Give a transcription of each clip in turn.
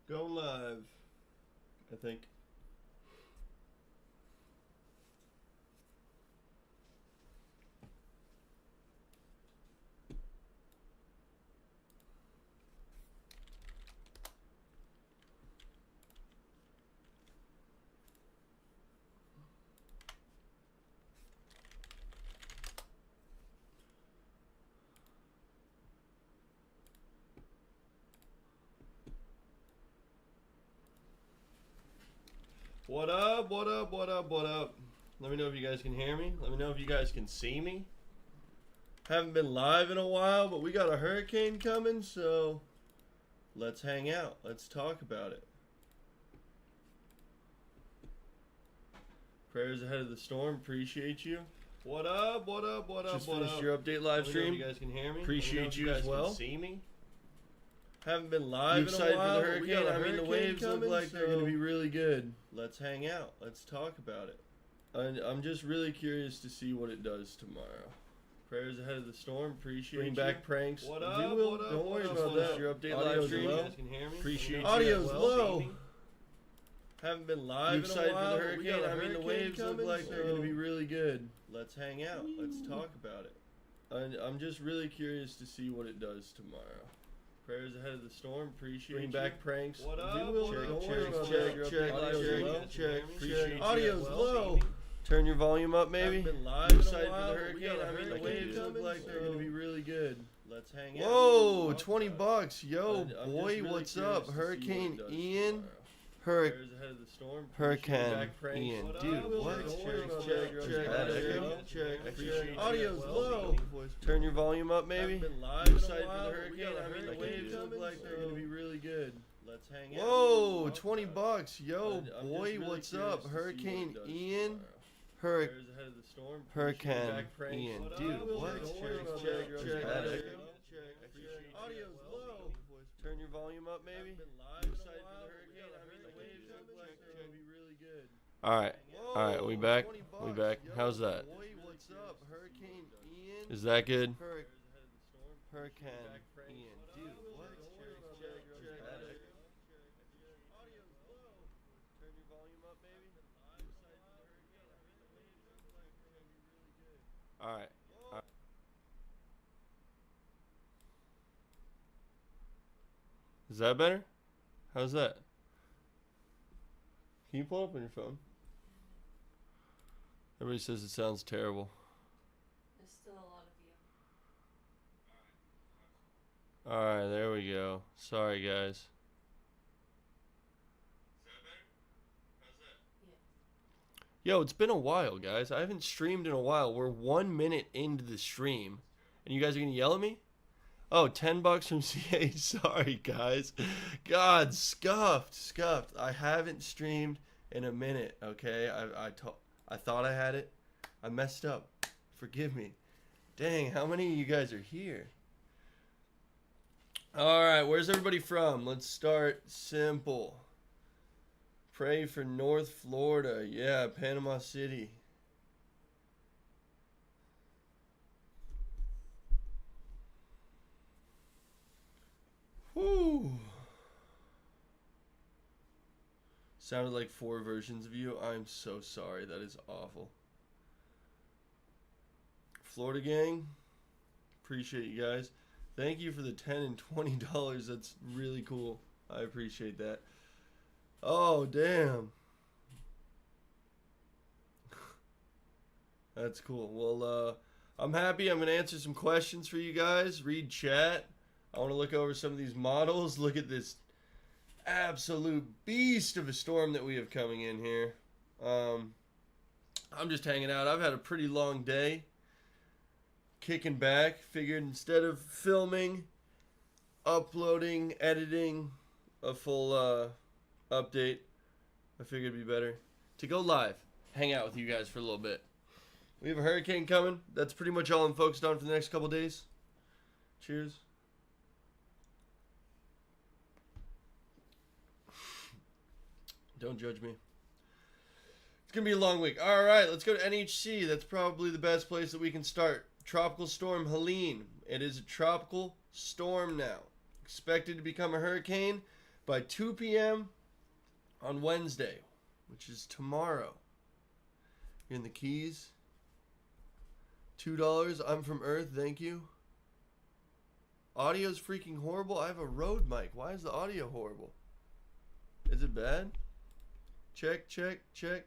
Go live, I think. What up, what up, what up, what up? Let me know if you guys can hear me. Let me know if you guys can see me. Haven't been live in a while, but we got a hurricane coming, so let's hang out. Let's talk about it. Prayers ahead of the storm. Appreciate you. What up, what up, what up, Just what finished up? your update live stream. Let me know if you guys can hear me. Appreciate you as well. Can see me. Haven't been live You in a excited while. for the hurricane? I mean, the waves look like they're going to be really good. Let's hang out. Let's talk about it. I'm just really curious to see what it does tomorrow. Prayers ahead of the storm. Appreciate Bring you. back pranks. What We up? will. What up? Don't worry What up? about Just that. your update Audio's live stream. low. You guys can hear me. Appreciate you Audio's as well. low. Haven't been live You in a excited while. for the but we hurricane? got a I mean, the hurricane waves look coming, like they're going to be really good. Let's hang out. Let's talk about it. I'm just really curious to see what it does tomorrow. Prayers ahead of the storm. Appreciate Bring you. back pranks. What up? We will. Check, Don't check, worry about check, that. check, Audio's check, low. check. Appreciate you Audio's as well. low. Turn your volume up, maybe. Haven't been live You in a excited while, for the but we hurricane? got a I mean, the hurricane waves look coming, like they're going to be really good. Let's hang out. Whoa, Let's talk 20 about it. bucks. Yo, I'm just boy, really what's curious up? to see Hurricane what it does Ian. tomorrow. Hurricane. Prayers ahead of the storm. Hurricane Back pranks. Ian. What Dude, up? what? Check, Check, check, check, check, check. Audio's Well, low. Turn your volume up, maybe. Haven't been live You in a excited for while, the but we hurricane? got a I mean, the hurricane waves look coming, like they're so going to be really good. Let's hang out. Whoa, Let's talk 20 about it. bucks. Yo, I'm boy, just really what's curious up? to see Hurricane what it does Ian. tomorrow. Hurricane. Prayers ahead of the storm. Hurricane Back pranks. Ian. What Dude, up? what? Check, Check, check, check, check, check. Audio's low. Turn your volume up, maybe. You excited for the hurricane? I mean, the waves look like they're going to be really good. All right. All right, we back. 20 We bucks. back. Yo, How's that? Boy, what's up? Hurricane Ian. Is that good? Hurricane Ian. Dude, what? Turn your volume up, maybe. All right. Is that better? How's that? Can you pull it up on your phone? Everybody says it sounds terrible. There's still a lot of you. Alright, there we go. Sorry, guys. Yeah. Yo, it's been a while, guys. I haven't streamed in a while. We're 1 minute into the stream. And you guys are going to yell at me? Oh, 10 bucks from CA. Sorry, guys. God, scuffed. I haven't streamed in a minute, okay? I thought I had it. I messed up. Forgive me. Dang, how many of you guys are here? All right, where's everybody from? Let's start simple. Pray for North Florida. Yeah, Panama City. Whew. Sounded like 4 versions of you. I'm so sorry. That is awful. Florida gang, appreciate you guys. Thank you for the $10 and $20. That's really cool. I appreciate that. Oh, damn. That's cool. Well, I'm happy. I'm going to answer some questions for you guys. Read chat. I want to look over some of these models. Look at this absolute beast of a storm that we have coming in here. I'm just hanging out. I've had a pretty long day. Kicking back. Figured instead of filming, uploading, editing a full update, I figured it'd be better to go live, hang out with you guys for a little bit. We have a hurricane coming. That's pretty much all I'm focused on for the next couple days. Cheers. Don't judge me. It's going to be a long week. All right, let's go to NHC. That's probably the best place that we can start. Tropical Storm Helene. It is a tropical storm now. Expected to become a hurricane By 2 p.m. on Wednesday, which is tomorrow. You're in the Keys. $2. I'm from Earth. Thank you. Audio's freaking horrible. I have a Rode mic. Why is the audio horrible? Is it bad? Check, check, check.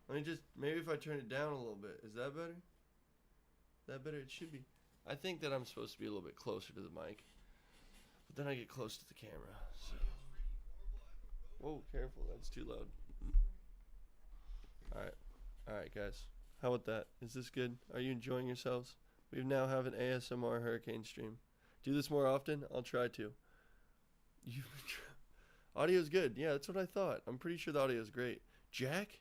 Let me just, maybe if I turn it down a little bit. Is that better? Is that better? It should be. I think that I'm supposed to be a little bit closer to the mic. But then I get close to the camera. So. Whoa, careful. That's too loud. Alright. Alright, guys. How about that? Is this good? Are you enjoying yourselves? We now have an ASMR hurricane stream. Do this more often? I'll try to. Audio's good. Yeah, that's what I thought. I'm pretty sure the audio's great. Jack?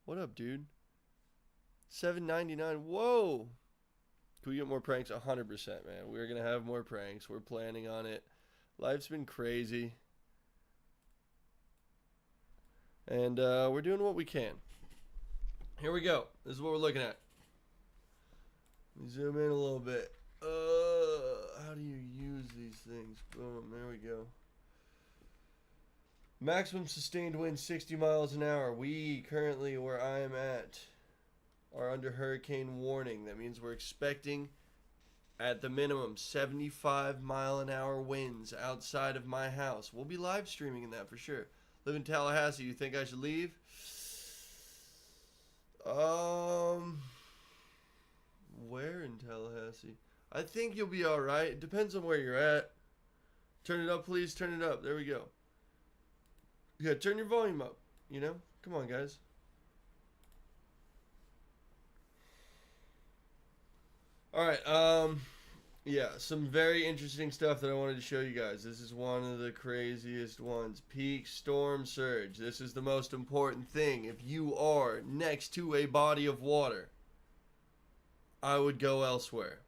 What up, dude? $7.99. Whoa! Can we get more pranks? 100%, man. We're going to have more pranks. We're planning on it. Life's been crazy. And we're doing what we can. Here we go. This is what we're looking at. Let me zoom in a little bit. How do you use these things? Boom, there we go. Maximum sustained wind 60 miles an hour. We currently, where I am at, are under hurricane warning. That means we're expecting, at the minimum, 75 mile an hour winds outside of my house. We'll be live streaming in that for sure. Live in Tallahassee. You think I should leave? Where in Tallahassee? I think you'll be alright. It depends on where you're at. Turn it up, please. Turn it up. There we go. Yeah, turn your volume up. You know? Come on, guys. Alright, yeah, some very interesting stuff that I wanted to show you guys. This is one of the craziest ones. Peak storm surge. This is the most important thing. If you are next to a body of water, I would go elsewhere.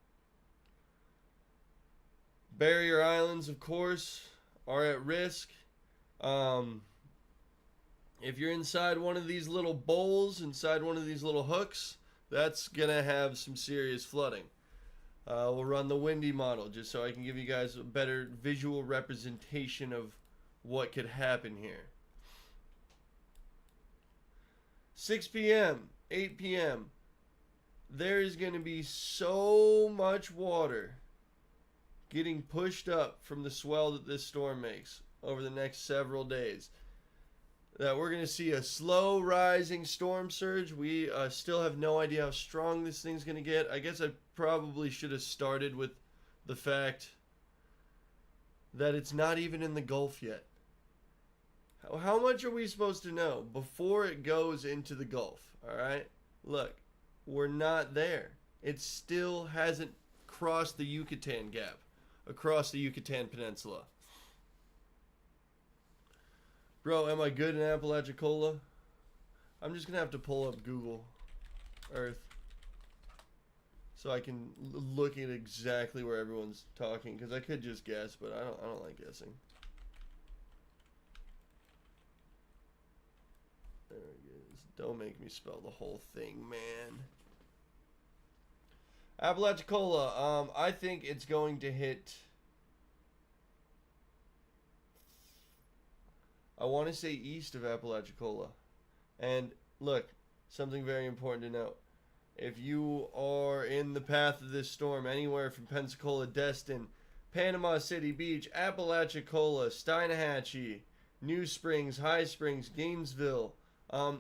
Barrier islands, of course, are at risk. If you're inside one of these little bowls, inside one of these little hooks, that's going to have some serious flooding. We'll run the windy model just so I can give you guys a better visual representation of what could happen here. 6 p.m., 8 p.m., there is going to be so much water getting pushed up from the swell that this storm makes over the next several days that we're going to see a slow rising storm surge. We still have no idea how strong this thing's going to get. I guess I probably should have started with the fact that it's not even in the Gulf yet. How much are we supposed to know before it goes into the Gulf? Alright? Look, we're not there. It still hasn't crossed the Yucatan Gap, across the Yucatan Peninsula. Bro, am I good in Apalachicola? I'm just gonna have to pull up Google Earth so I can look at exactly where everyone's talking, because I could just guess, but I don't like guessing. There it is. Don't make me spell the whole thing, man. Apalachicola, I think it's going to hit, I want to say east of Apalachicola. And look, something very important to note. If you are in the path of this storm, anywhere from Pensacola, Destin, Panama City Beach, Apalachicola, Steinhatchee, New Springs, High Springs, Gainesville,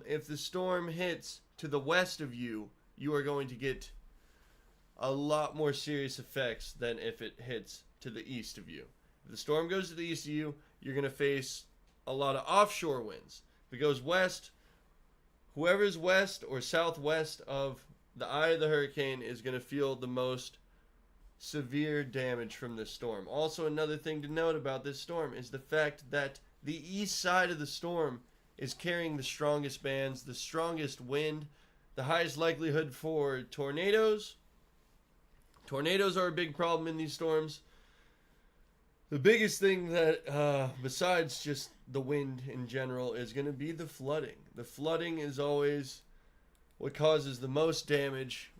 if the storm hits to the west of you, you are going to get a lot more serious effects than if it hits to the east of you. If the storm goes to the east of you, you're going to face a lot of offshore winds. If it goes west, whoever's west or southwest of the eye of the hurricane is going to feel the most severe damage from this storm. Also, another thing to note about this storm is the fact that the east side of the storm is carrying the strongest bands, the strongest wind, the highest likelihood for tornadoes. Tornadoes are a big problem in these storms. The biggest thing that, besides just the wind in general, is going to be the flooding. The flooding is always what causes the most damage.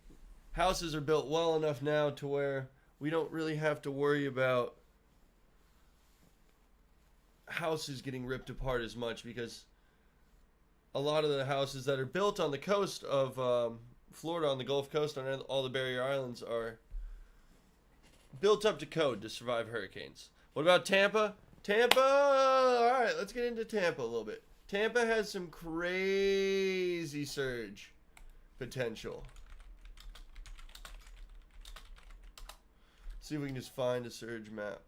Houses are built well enough now to where we don't really have to worry about houses getting ripped apart as much, because a lot of the houses that are built on the coast of Florida, on the Gulf Coast, on all the barrier islands, are built up to code to survive hurricanes. What about Tampa? Tampa! All right, let's get into Tampa a little bit. Tampa has some crazy surge potential. See if we can just find a surge map.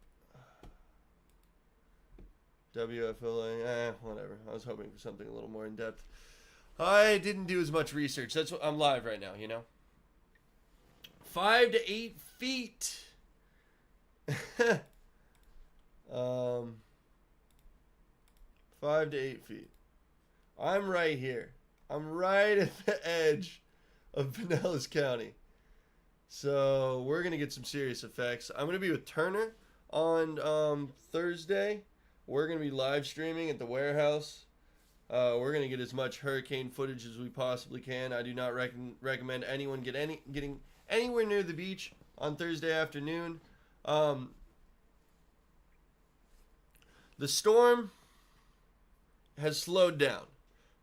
WFLA, whatever. I was hoping for something a little more in depth. I didn't do as much research. That's what I'm live right now, you know. 5 to 8 feet. 5 to 8 feet. I'm right here. I'm right at the edge of Pinellas County. So we're going to get some serious effects. I'm going to be with Turner on Thursday. We're going to be live streaming at the warehouse. We're going to get as much hurricane footage as we possibly can. I do not recommend anyone getting anywhere near the beach on Thursday afternoon. The storm has slowed down,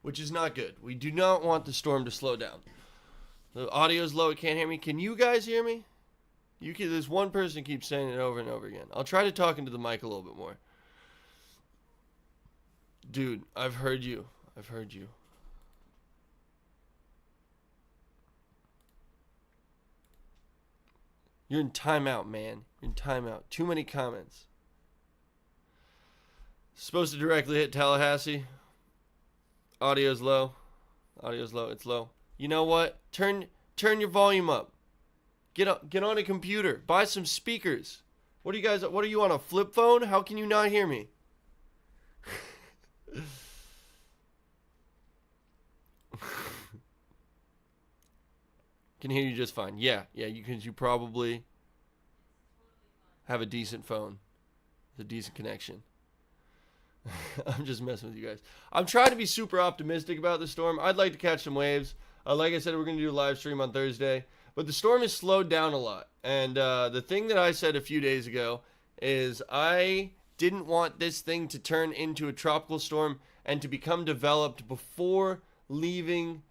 which is not good. We do not want the storm to slow down. The audio's low, it can't hear me. Can you guys hear me? There's one person keeps saying it over and over again. I'll try to talk into the mic a little bit more. Dude, I've heard you. I've heard you. You're in timeout, man. You're in timeout. Too many comments. Supposed to directly hit Tallahassee. Audio's low. Audio's low. It's low. You know what? Turn your volume up. Get on a computer. Buy some speakers. What are you on a flip phone? How can you not hear me? Can hear you just fine. Yeah, you probably have a decent phone. With a decent connection. I'm just messing with you guys. I'm trying to be super optimistic about the storm. I'd like to catch some waves. Like I said, we're going to do a live stream on Thursday. But the storm has slowed down a lot. And the thing that I said a few days ago is I didn't want this thing to turn into a tropical storm and to become developed before leaving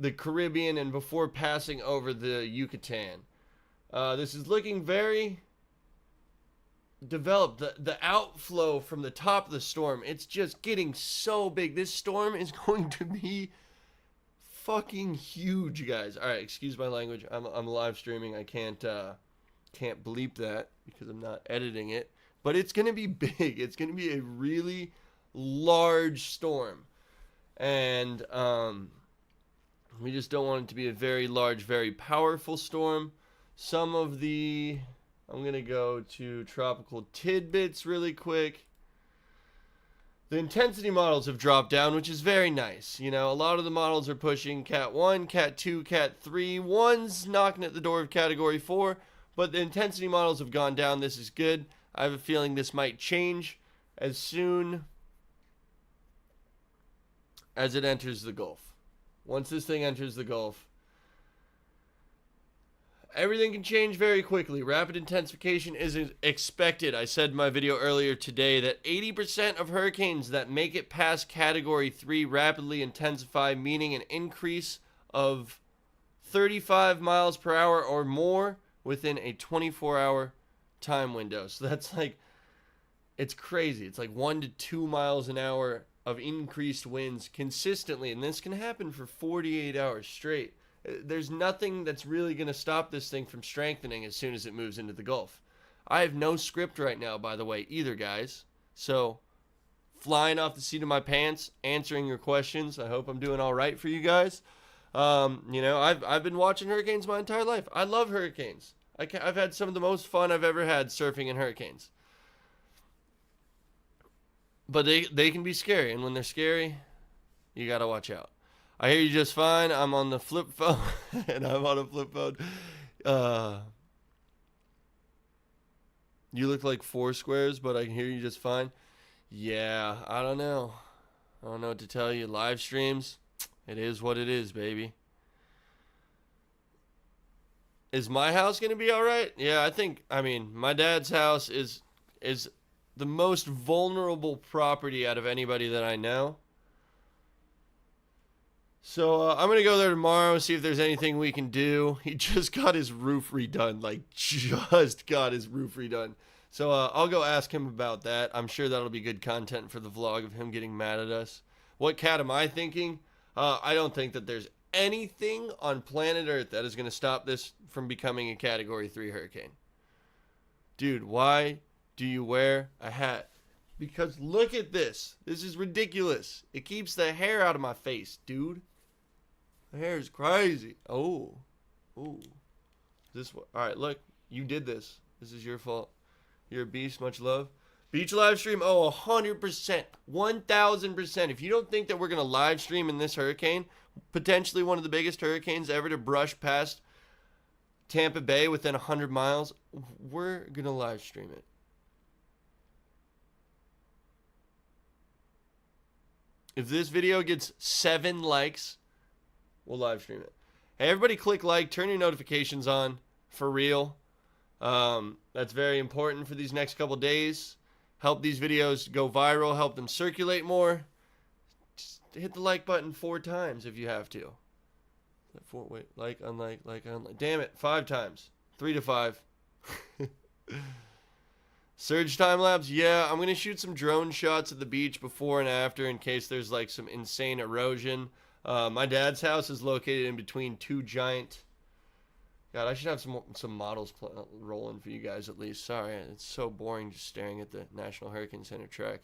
the Caribbean and before passing over the Yucatan. This is looking very developed. The outflow from the top of the storm, it's just getting so big. This storm is going to be fucking huge, guys. All right, excuse my language. I'm live streaming. I can't bleep that because I'm not editing it. But it's going to be big. It's going to be a really large storm. And we just don't want it to be a very large, very powerful storm. Some of the... I'm going to go to tropical tidbits really quick. The intensity models have dropped down, which is very nice. You know, a lot of the models are pushing Cat 1, Cat 2, Cat 3. One's knocking at the door of Category 4, but the intensity models have gone down. This is good. I have a feeling this might change as soon as it enters the Gulf. Once this thing enters the Gulf, everything can change very quickly. Rapid intensification is expected. I said in my video earlier today that 80% of hurricanes that make it past Category 3 rapidly intensify, meaning an increase of 35 miles per hour or more within a 24-hour time window. So that's like, it's crazy. It's like 1 to 2 miles an hour of increased winds consistently, and this can happen for 48 hours straight. There's nothing that's really going to stop this thing from strengthening as soon as it moves into the Gulf. I have no script right now, by the way, either, guys. So, flying off the seat of my pants, answering your questions. I hope I'm doing all right for you guys. You know, I've been watching hurricanes my entire life. I love hurricanes. I've had some of the most fun I've ever had surfing in hurricanes. But they can be scary, and when they're scary, you got to watch out. I hear you just fine. I'm on the flip phone, and I'm on a flip phone. You look like four squares, but I can hear you just fine. Yeah, I don't know. I don't know what to tell you. Live streams, it is what it is, baby. Is my house going to be all right? Yeah, I mean, my dad's house is the most vulnerable property out of anybody that I know. So I'm going to go there tomorrow and see if there's anything we can do. He just got his roof redone. Like, just got his roof redone. So I'll go ask him about that. I'm sure that'll be good content for the vlog of him getting mad at us. What cat am I thinking? I don't think that there's anything on planet Earth that is going to stop this from becoming a Category 3 hurricane. Dude, why do you wear a hat? Because look at this. This is ridiculous. It keeps the hair out of my face, dude. The hair is crazy. Oh. Ooh. This one. All right, look. You did this. This is your fault. You're a beast. Much love. Beach live stream. Oh, 100%. 1,000%. If you don't think that we're going to live stream in this hurricane, potentially one of the biggest hurricanes ever to brush past Tampa Bay within 100 miles, we're going to live stream it. If this video gets 7 likes, we'll live stream it. Hey, everybody click like, turn your notifications on, for real. That's very important for these next couple days. Help these videos go viral, help them circulate more. Just hit the like button 4 times if you have to. Wait, like, unlike, unlike. Damn it, 5 times. 3 to 5. Surge time lapse, yeah, I'm going to shoot some drone shots at the beach before and after in case there's like some insane erosion. My dad's house is located in between 2 giant... God, I should have some models rolling for you guys at least. Sorry, it's so boring just staring at the National Hurricane Center track.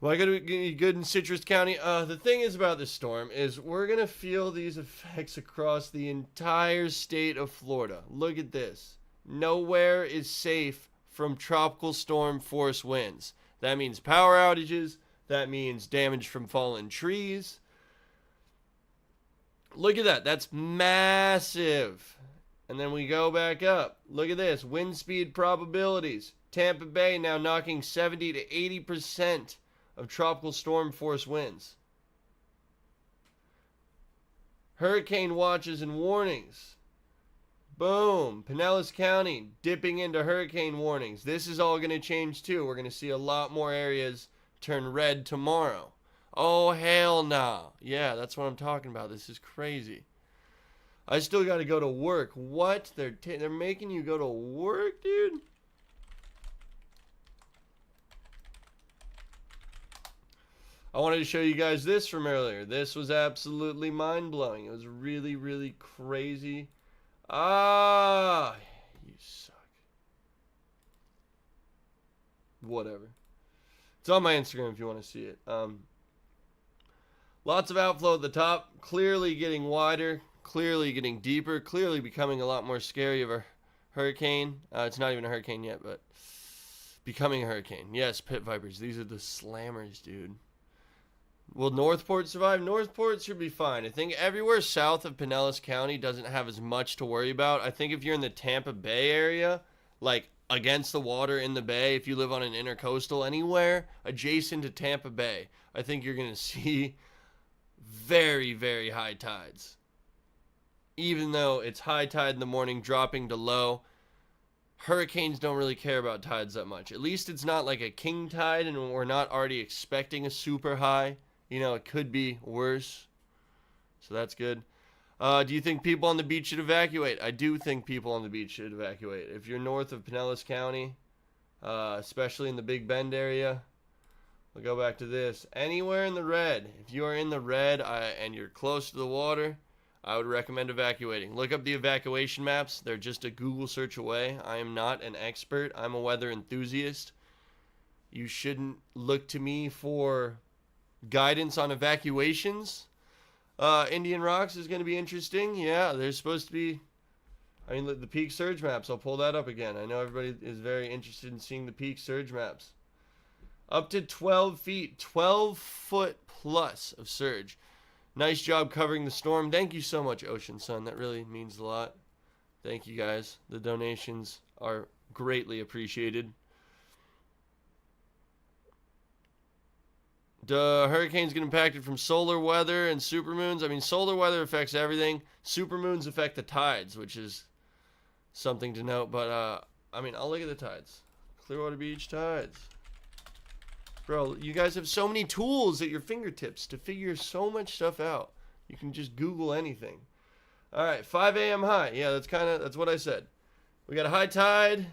Well, I got to be good in Citrus County. The thing is about this storm is we're going to feel these effects across the entire state of Florida. Look at this. Nowhere is safe from tropical storm force winds. That means power outages. That means damage from fallen trees. Look at that. That's massive. And then we go back up. Look at this. Wind speed probabilities. Tampa Bay now knocking 70 to 80% of tropical storm force winds. Hurricane watches and warnings. Boom. Pinellas County dipping into hurricane warnings. This is all going to change too. We're going to see a lot more areas turn red tomorrow. Oh, hell nah. Yeah, that's what I'm talking about. This is crazy. I still got to go to work. What? They're making you go to work, dude? I wanted to show you guys this from earlier. This was absolutely mind-blowing. It was really, really crazy. Ah, you suck. Whatever. It's on my Instagram if you want to see it. Lots of outflow at the top. Clearly getting wider. Clearly getting deeper. Clearly becoming a lot more scary of a hurricane. It's not even a hurricane yet, but becoming a hurricane. Yes, pit vipers. These are the slammers, dude. Will Northport survive? Northport should be fine. I think everywhere south of Pinellas County doesn't have as much to worry about. I think if you're in the Tampa Bay area, like against the water in the bay, if you live on an intercoastal, anywhere adjacent to Tampa Bay, I think you're going to see very, very high tides. Even though it's high tide in the morning, dropping to low, hurricanes don't really care about tides that much. At least it's not like a king tide and we're not already expecting a super high. You know, it could be worse. So that's good. Do you think people on the beach should evacuate? I do think people on the beach should evacuate. If you're north of Pinellas County, especially in the Big Bend area, we'll go back to this. Anywhere in the red. If you are in the red and you're close to the water, I would recommend evacuating. Look up the evacuation maps. They're just a Google search away. I am not an expert. I'm a weather enthusiast. You shouldn't look to me for guidance on evacuations. Indian Rocks is going to be interesting. Yeah, there's supposed to be... I mean, the peak surge maps. I'll pull that up again. I know everybody is very interested in seeing the peak surge maps. Up to 12 feet. 12 foot plus of surge. Nice job covering the storm. Thank you so much, Ocean Sun. That really means a lot. Thank you, guys. The donations are greatly appreciated. The hurricanes get impacted from solar weather and supermoons. I mean, solar weather affects everything. Supermoons affect the tides, which is something to note. But, I mean, I'll look at the tides. Clearwater Beach tides. Bro, you guys have so many tools at your fingertips to figure so much stuff out. You can just Google anything. All right, 5 a.m. high. Yeah, that's what I said. We got a high tide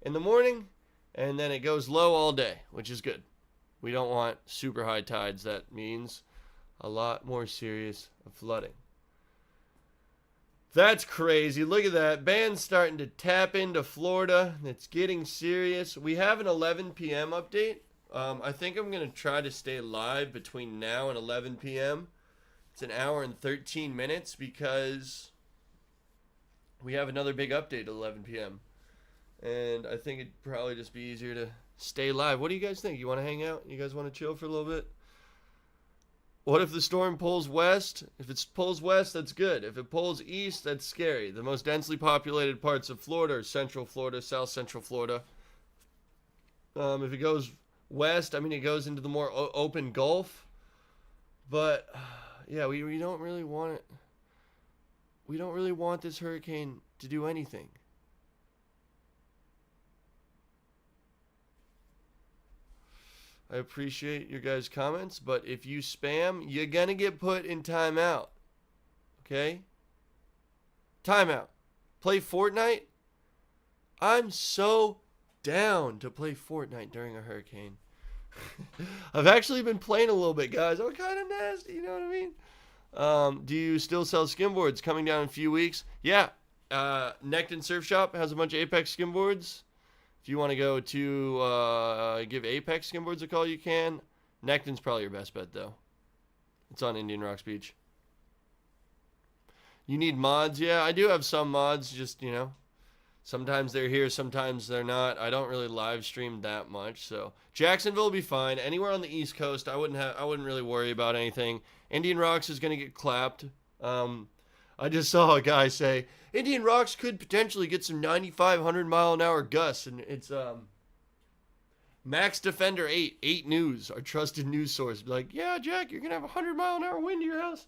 in the morning, and then it goes low all day, which is good. We don't want super high tides. That means a lot more serious flooding. That's crazy. Look at that. Band's starting to tap into Florida. It's getting serious. We have an 11 p.m. update. I think I'm going to try to stay live between now and 11 p.m. It's an hour and 13 minutes because we have another big update at 11 p.m. And I think it'd probably just be easier to stay live. What do you guys think? You want to hang out? You guys want to chill for a little bit? What if the storm pulls west? If it pulls west, that's good. If it pulls east, that's scary. The most densely populated parts of Florida are Central Florida, South Central Florida. If it goes west, I mean, it goes into the more open Gulf. But, yeah, we don't really want it. We don't really want this hurricane to do anything. I appreciate your guys' comments, but if you spam, you're going to get put in timeout. Okay? Timeout. Play Fortnite? I'm so down to play Fortnite during a hurricane. I've actually been playing a little bit, guys. I'm kind of nasty, you know what I mean? Do you still sell skimboards coming down in a few weeks? Yeah. Necton Surf Shop has a bunch of Apex skimboards. If you want to go to give Apex skimboards a call, you can. Necton's probably your best bet, though. It's on Indian Rocks Beach. You need mods? Yeah, I do have some mods. Just, you know, sometimes they're here, sometimes they're not. I don't really live stream that much, so Jacksonville will be fine. Anywhere on the East Coast, I wouldn't really worry about anything. Indian Rocks is gonna get clapped. I just saw a guy say Indian Rocks could potentially get some 9,500 mile an hour gusts, and it's Max Defender 8 News, our trusted news source. Be like, yeah, Jack, you're gonna have 100 mile an hour wind to your house.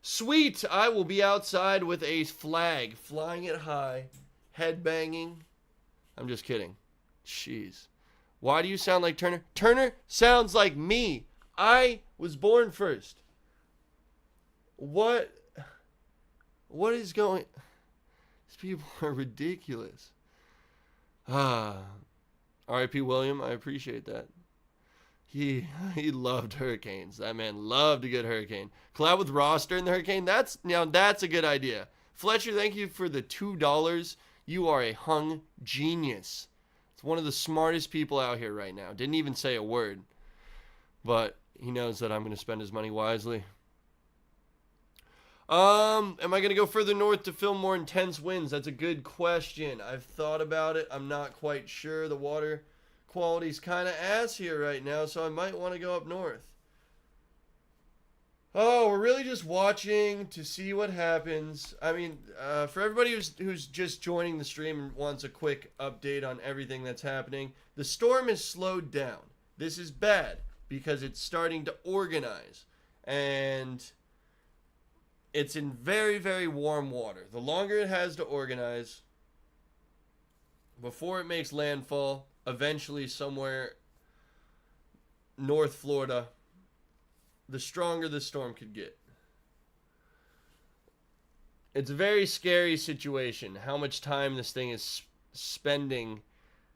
Sweet, I will be outside with a flag, flying it high, headbanging. I'm just kidding. Jeez. Why do you sound like Turner? Turner sounds like me. I was born first. What is going... These people are ridiculous. R.I.P. William, I appreciate that. He loved hurricanes. That man loved a good hurricane. Collab with Ross during the hurricane. That's a good idea. Fletcher, thank you for the $2. You are a hung genius. It's one of the smartest people out here right now. Didn't even say a word. But he knows that I'm going to spend his money wisely. Am I going to go further north to film more intense winds? That's a good question. I've thought about it. I'm not quite sure. The water quality's kind of ass here right now, so I might want to go up north. Oh, we're really just watching to see what happens. I mean, for everybody who's just joining the stream and wants a quick update on everything that's happening, the storm has slowed down. This is bad because it's starting to organize, and it's in very, very warm water. The longer it has to organize before it makes landfall, eventually somewhere North Florida, the stronger the storm could get. It's a very scary situation, how much time this thing is spending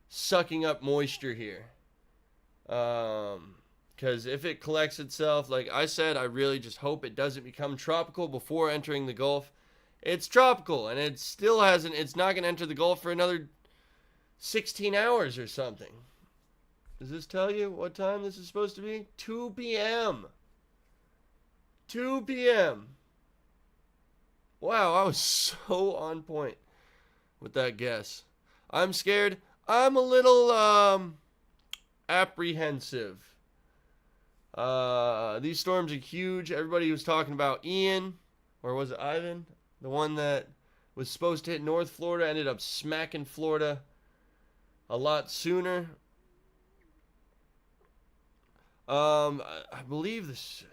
sucking up moisture here. Because if it collects itself, like I said, I really just hope it doesn't become tropical before entering the Gulf. It's tropical, and it still hasn't, it's not going to enter the Gulf for another 16 hours or something. Does this tell you what time this is supposed to be? 2 p.m. 2 p.m. Wow, I was so on point with that guess. I'm scared. I'm a little apprehensive. These storms are huge. Everybody was talking about Ian, or was it Ivan? The one that was supposed to hit North Florida ended up smacking Florida a lot sooner. I believe this.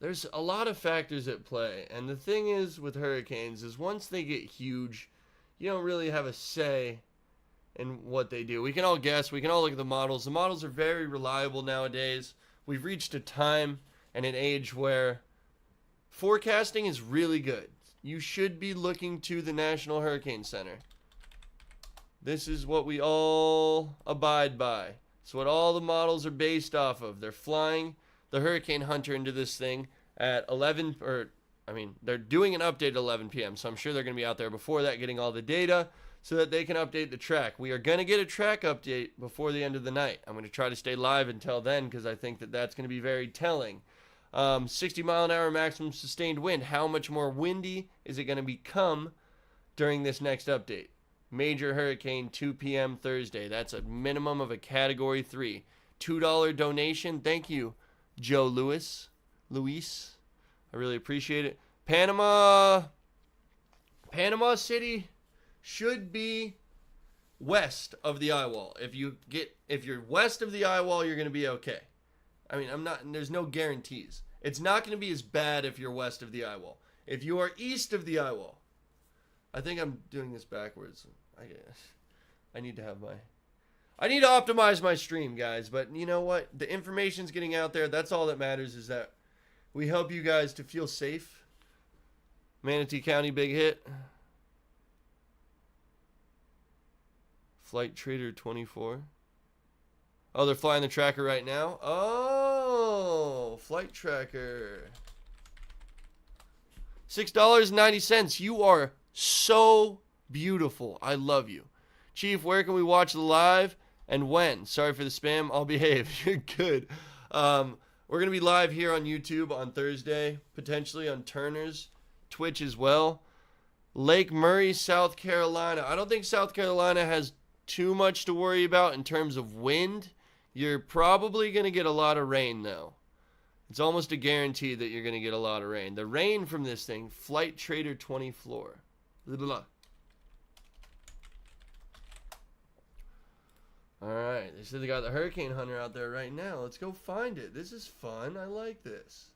There's a lot of factors at play, and the thing is with hurricanes is once they get huge, you don't really have a say and what they do. We can all guess. We can all look at the models. The models are very reliable nowadays. We've reached a time and an age where forecasting is really good. You should be looking to the National Hurricane Center. This is what we all abide by. It's what all the models are based off of. They're flying the Hurricane Hunter into this thing at 11, they're doing an update at 11 p.m., so I'm sure they're going to be out there before that getting all the data so that they can update the track. We are going to get a track update before the end of the night. I'm going to try to stay live until then because I think that that's going to be very telling. 60 mile an hour maximum sustained wind. How much more windy is it going to become during this next update? Major hurricane, 2 p.m. Thursday. That's a minimum of a Category 3. $2 donation. Thank you, Joe Luis. I really appreciate it. Panama City should be west of the eye wall. If you're west of the eye wall, you're going to be okay. I mean, there's no guarantees. It's not going to be as bad if you're west of the eye wall. If you are east of the eye wall, I think I'm doing this backwards. I guess I need to optimize my stream, guys. But you know what? The information's getting out there. That's all that matters, is that we help you guys to feel safe. Manatee County, big hit. Flight Trader 24. Oh, they're flying the tracker right now. Oh, flight tracker. $6.90. You are so beautiful. I love you. Chief, where can we watch the live and when? Sorry for the spam. I'll behave. You're good. We're going to be live here on YouTube on Thursday, potentially on Turner's Twitch as well. Lake Murray, South Carolina. I don't think South Carolina has too much to worry about in terms of wind. You're probably going to get a lot of rain, though. It's almost a guarantee that you're going to get a lot of rain. The rain from this thing, Flight Trader 24. Blah, blah, blah. Alright, they said they got the Hurricane Hunter out there right now. Let's go find it. This is fun. I like this.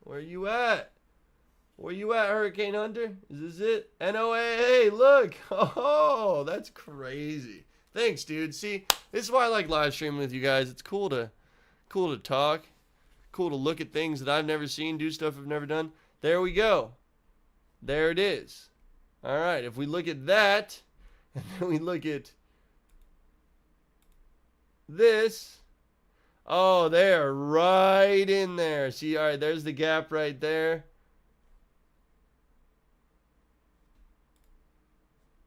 Where you at? Where you at, Hurricane Hunter? Is this it? NOAA, look! Oh, that's crazy. Thanks, dude. See, this is why I like live streaming with you guys. It's cool to talk. Cool to look at things that I've never seen, do stuff I've never done. There we go. There it is. Alright, if we look at that, and then we look at this. Oh, they're right in there. See, all right, there's the gap right there.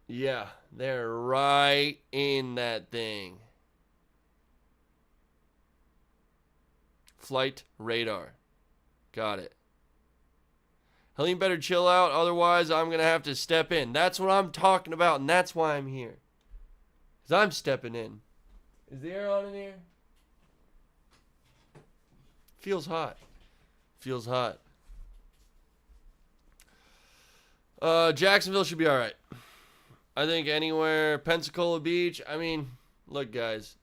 Yeah, they're right in that thing. Flight radar. Got it. Helene better chill out, otherwise I'm going to have to step in. That's what I'm talking about, and that's why I'm here. Because I'm stepping in. Is the air on in here? Feels hot. Feels hot. Jacksonville should be alright. I think anywhere, Pensacola Beach. I mean, look, guys.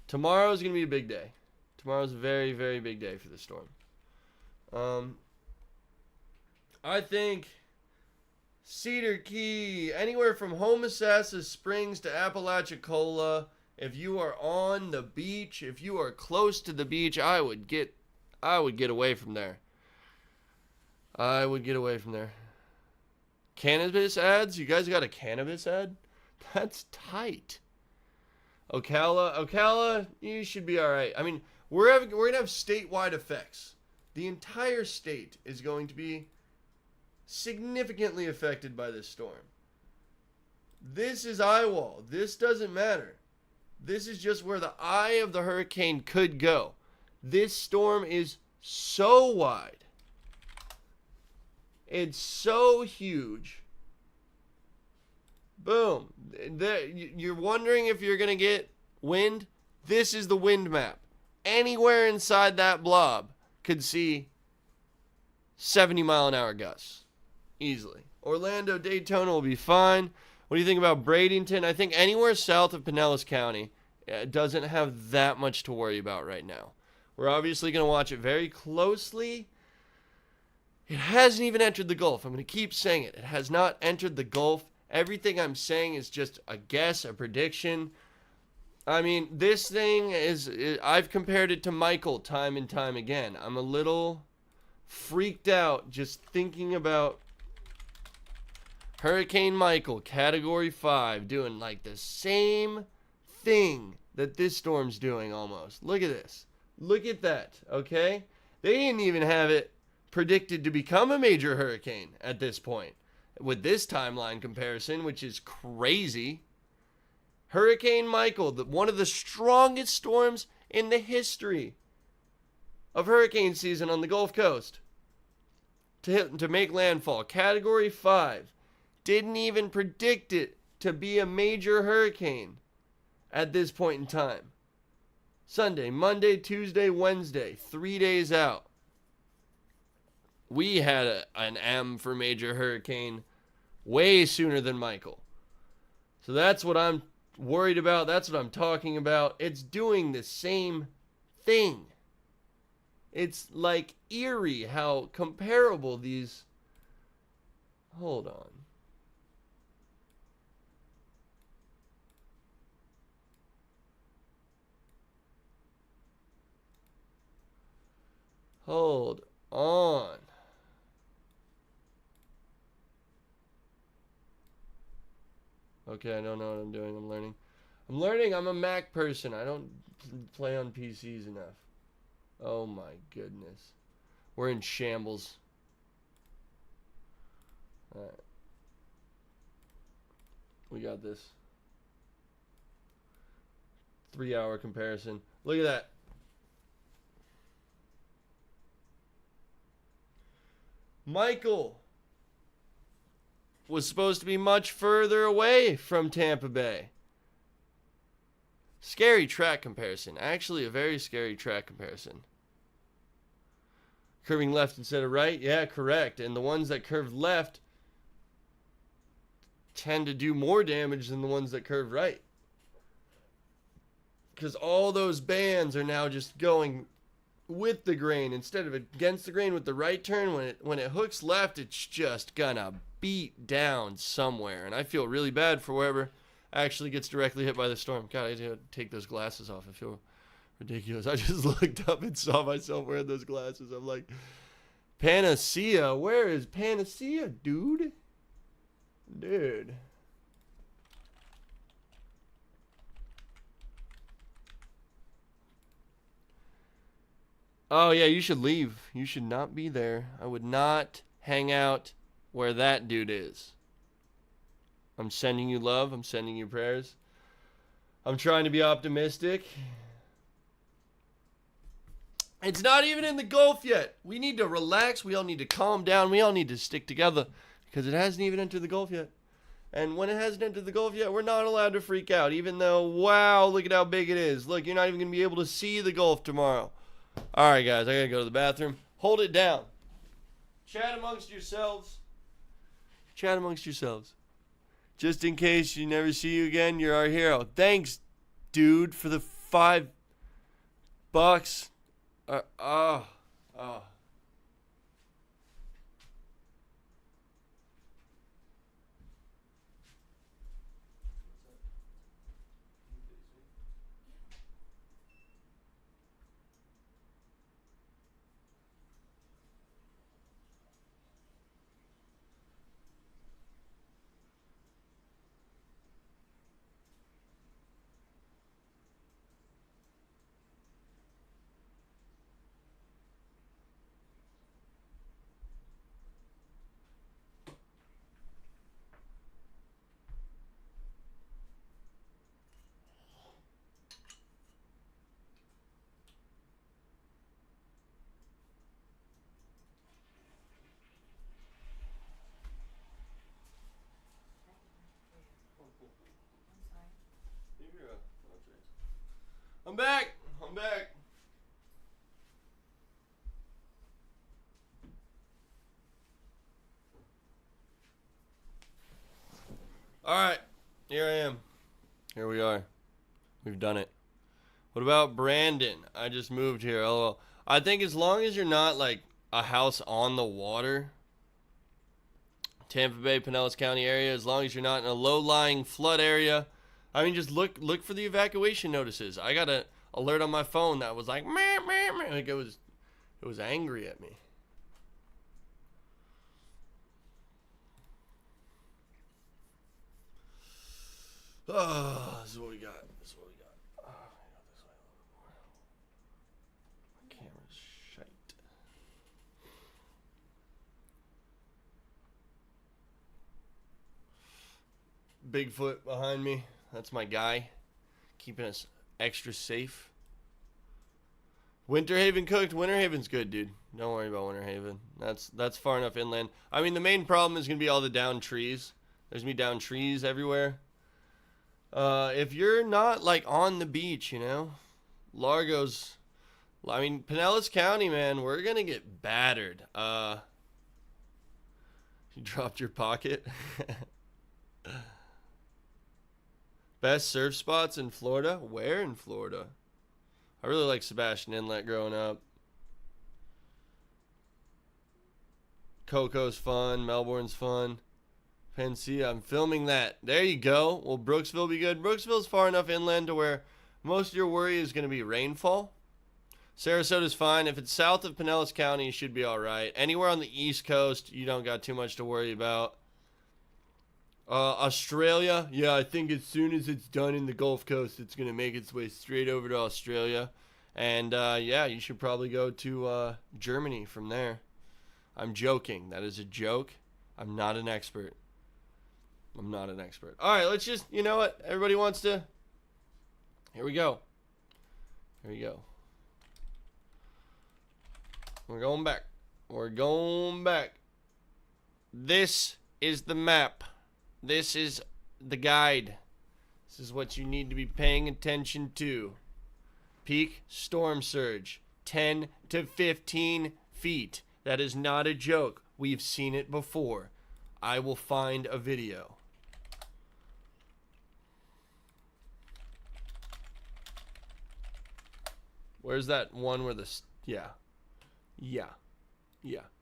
Tomorrow's going to be a big day. Tomorrow's a very, very big day for the storm. I think Cedar Key, anywhere from Homosassa Springs to Apalachicola. If you are on the beach, if you are close to the beach, I would get away from there. I would get away from there. Cannabis ads? You guys got a cannabis ad? That's tight. Ocala, you should be all right. I mean, we're gonna have statewide effects. The entire state is going to be significantly affected by this storm. This is eye wall. This doesn't matter. This is just where the eye of the hurricane could go. This storm is so wide. It's so huge. Boom. You're wondering if you're going to get wind? This is the wind map. Anywhere inside that blob could see 70 mile an hour gusts. Easily. Orlando, Daytona will be fine. What do you think about Bradenton? I think anywhere south of Pinellas County doesn't have that much to worry about right now. We're obviously going to watch it very closely. It hasn't even entered the Gulf. I'm going to keep saying it. It has not entered the Gulf Everything I'm saying is just a guess, a prediction. I mean, this thing I've compared it to Michael time and time again. I'm a little freaked out just thinking about Hurricane Michael, Category 5, doing like the same thing that this storm's doing almost. Look at this. Look at that, okay? They didn't even have it predicted to become a major hurricane at this point with this timeline comparison, which is crazy. Hurricane Michael, one of the strongest storms in the history of hurricane season on the Gulf Coast, to make landfall. Category 5. Didn't even predict it to be a major hurricane at this point in time. Sunday, Monday, Tuesday, Wednesday, 3 days out. We had an M for major hurricane way sooner than Michael. So that's what I'm worried about. That's what I'm talking about. It's doing the same thing. It's like eerie how comparable these... Hold on. Hold on. Okay, I don't know what I'm doing. I'm learning. I'm a Mac person. I don't play on PCs enough. Oh my goodness. We're in shambles. Alright. We got this. 3-hour comparison. Look at that. Michael was supposed to be much further away from Tampa Bay. Scary track comparison. Actually, a very scary track comparison. Curving left instead of right? Yeah, correct. And the ones that curve left tend to do more damage than the ones that curve right. Because all those bands are now just going with the grain instead of against the grain with the right turn. When it hooks left, it's just gonna beat down somewhere. And I feel really bad for whoever actually gets directly hit by the storm. God, I had to take those glasses off. I feel ridiculous. I just looked up and saw myself wearing those glasses. I'm like, Panacea? Where is Panacea, dude? Dude. Oh, yeah, you should leave. You should not be there. I would not hang out where that dude is. I'm sending you love. I'm sending you prayers. I'm trying to be optimistic. It's not even in the Gulf yet. We need to relax. We all need to calm down. We all need to stick together because it hasn't even entered the Gulf yet. And when it hasn't entered the Gulf yet, we're not allowed to freak out, even though, wow, look at how big it is. Look, you're not even going to be able to see the Gulf tomorrow. All right, guys, I got to go to the bathroom. Hold it down. Chat amongst yourselves. Chat amongst yourselves. Just in case you never see you again, you're our hero. Thanks, dude, for the $5. Oh. I'm back. All right, here I am. Here we are. We've done it. What about Brandon? I just moved here. LOL. I think as long as you're not like a house on the water, Tampa Bay, Pinellas County area, as long as you're not in a low-lying flood area. I mean, just look for the evacuation notices. I got an alert on my phone that was like, meh, meh, meh. Like it was angry at me. Oh, this is what we got. This is what we got. Oh, I got this way a little bit more. My camera's shite. Bigfoot behind me. That's my guy. Keeping us extra safe. Winter Haven cooked. Winter Haven's good, dude. Don't worry about Winter Haven. That's far enough inland. I mean, the main problem is going to be all the downed trees. There's going to be downed trees everywhere. If you're not, like, on the beach, you know, Largo's, I mean, Pinellas County, man, we're going to get battered. You dropped your pocket? Best surf spots in Florida? Where in Florida? I really like Sebastian Inlet growing up. Coco's fun. Melbourne's fun. Pensia, I'm filming that. There you go. Will Brooksville be good? Brooksville's far enough inland to where most of your worry is going to be rainfall. Sarasota's fine. If it's south of Pinellas County, you should be all right. Anywhere on the East Coast, you don't got too much to worry about. Australia, yeah, I think as soon as it's done in the Gulf Coast, it's going to make its way straight over to Australia. And, yeah, you should probably go to Germany from there. I'm joking. That is a joke. I'm not an expert. I'm not an expert. All right, let's just, you know what? Everybody wants to. Here we go. Here we go. We're going back. We're going back. This is the map. This is the guide. This is what you need to be paying attention to. Peak storm surge, 10 to 15 feet. That is not a joke. We've seen it before. I will find a video. Where's that one where the... Yeah.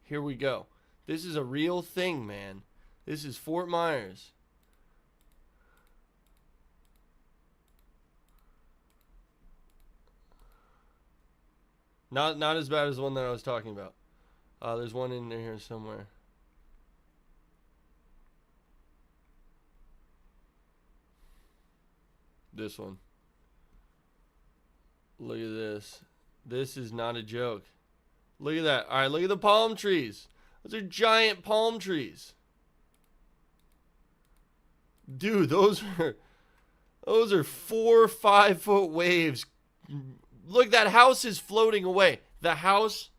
Here we go. This is a real thing, man. This is Fort Myers. Not as bad as the one that I was talking about. There's one in here somewhere. This one. Look at this. This is not a joke. Look at that. All right, look at the palm trees. Those are giant palm trees. Dude, those are 4 or 5 foot waves. Look, that house is floating away. The house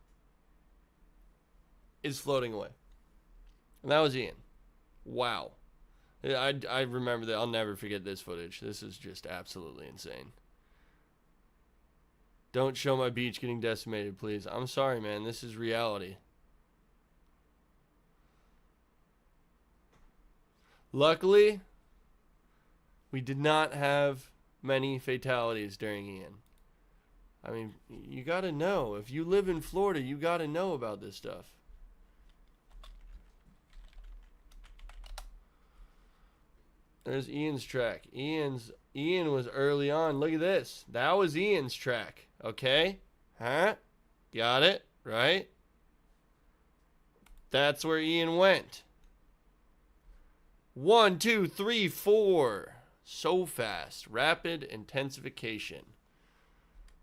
is floating away. And that was Ian. Wow. I remember that. I'll never forget this footage. This is just absolutely insane. Don't show my beach getting decimated, please. I'm sorry, man. This is reality. Luckily, we did not have many fatalities during Ian. I mean, you got to know. If you live in Florida, you got to know about this stuff. There's Ian's track. Ian was early on. Look at this. That was Ian's track. Okay? Huh? Got it? Right? That's where Ian went. 1, 2, 3, 4. So fast. Rapid intensification.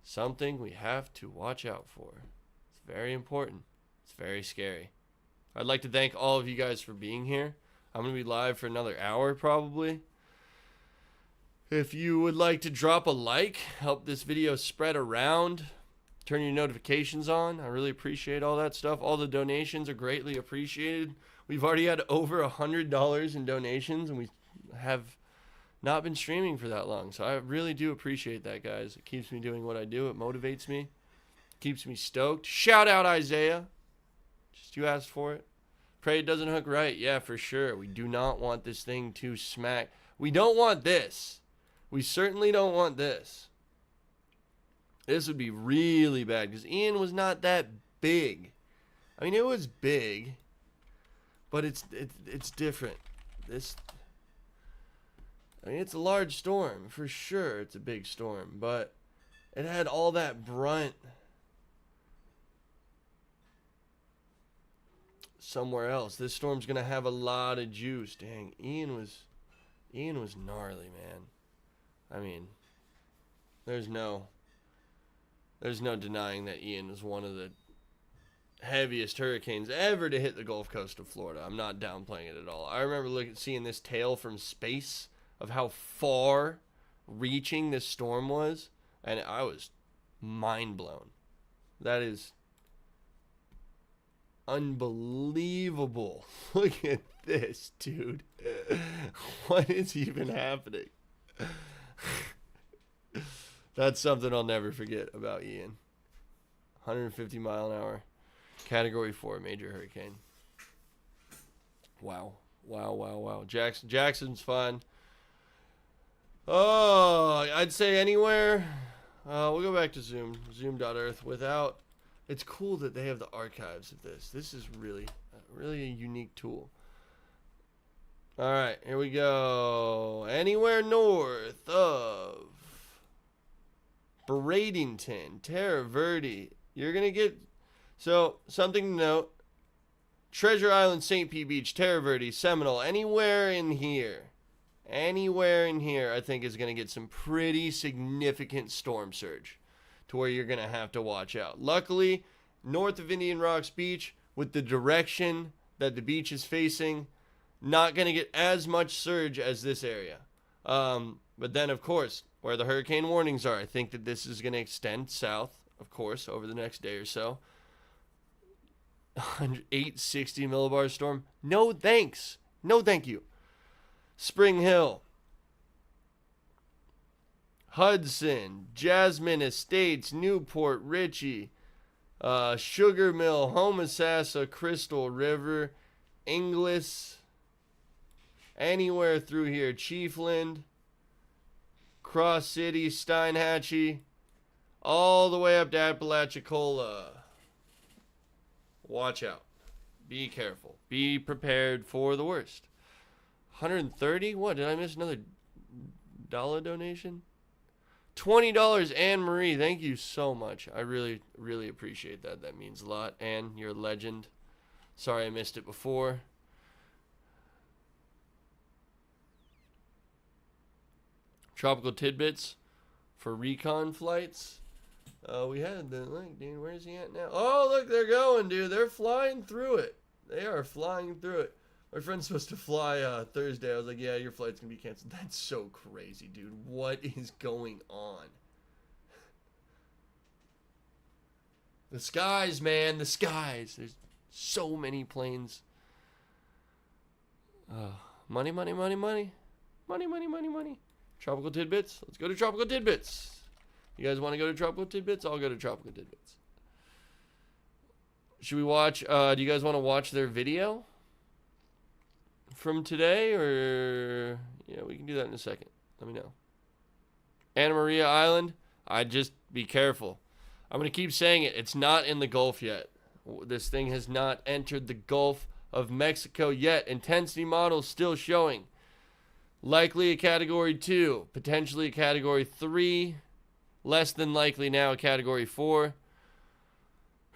Something we have to watch out for. It's very important. It's very scary. I'd like to thank all of you guys for being here. I'm going to be live for another hour probably. If you would like to drop a like, help this video spread around, turn your notifications on. I really appreciate all that stuff. All the donations are greatly appreciated. We've already had over $100 in donations, and we have not been streaming for that long. So I really do appreciate that, guys. It keeps me doing what I do. It motivates me. Keeps me stoked. Shout out Isaiah. Just you asked for it. Pray it doesn't hook right. Yeah, for sure. We do not want this thing to smack. We don't want this. We certainly don't want this. This would be really bad because Ian was not that big. I mean, it was big, But it's different. I mean, it's a large storm for sure. It's a big storm, but it had all that brunt somewhere else. This storm's gonna have a lot of juice. Dang, Ian was gnarly, man. I mean, there's no denying that Ian was one of the heaviest hurricanes ever to hit the Gulf Coast of Florida. I'm not downplaying it at all. I remember seeing this tail from space of how far reaching this storm was, and I was mind blown. That is unbelievable. Look at this, dude. What is even happening? That's something I'll never forget about Ian. 150 mile an hour. Category 4 major hurricane. Wow. Jackson's fun. Oh, I'd say anywhere. We'll go back to zoom.earth without. It's cool that they have the archives of this. This is really a unique tool. All right, here we go. Anywhere north of Bradenton, Terra Verde. You're going to get, so something to note. Treasure Island, St. Pete Beach, Terra Verde, Seminole, anywhere in here, I think is going to get some pretty significant storm surge to where you're going to have to watch out. Luckily, north of Indian Rocks Beach, with the direction that the beach is facing, not going to get as much surge as this area. But then, of course, where the hurricane warnings are, I think that this is going to extend south, of course, over the next day or so. 860 millibar storm. No thanks. No thank you. Spring Hill, Hudson, Jasmine Estates, Newport, Ritchie, Sugar Mill, Homosassa, Crystal River, Inglis, anywhere through here, Chiefland, Cross City, Steinhatchee, all the way up to Apalachicola. Watch out. Be careful. Be prepared for the worst. 130? What? Did I miss another dollar donation? $20, Anne Marie. Thank you so much. I really appreciate that. That means a lot. Anne, you're a legend. Sorry I missed it before. Tropical tidbits for Recon flights. We had the link, dude. Where's he at now? Oh, look, they're going, dude. They're flying through it. They are flying through it. My friend's supposed to fly Thursday. I was like, yeah, your flight's going to be canceled. That's so crazy, dude. What is going on? The skies, man. The skies. There's so many planes. Money. Tropical tidbits. Let's go to tropical tidbits. You guys want to go to tropical tidbits? I'll go to tropical tidbits. Should we watch? Do you guys want to watch their video from today, or yeah, we can do that in a second. Let me know. Anna Maria Island. I'd just be careful. I'm gonna keep saying it. It's not in the Gulf yet. This thing has not entered the Gulf of Mexico yet. Intensity model still showing. Likely a category 2, potentially a category 3. Less than likely now a category 4.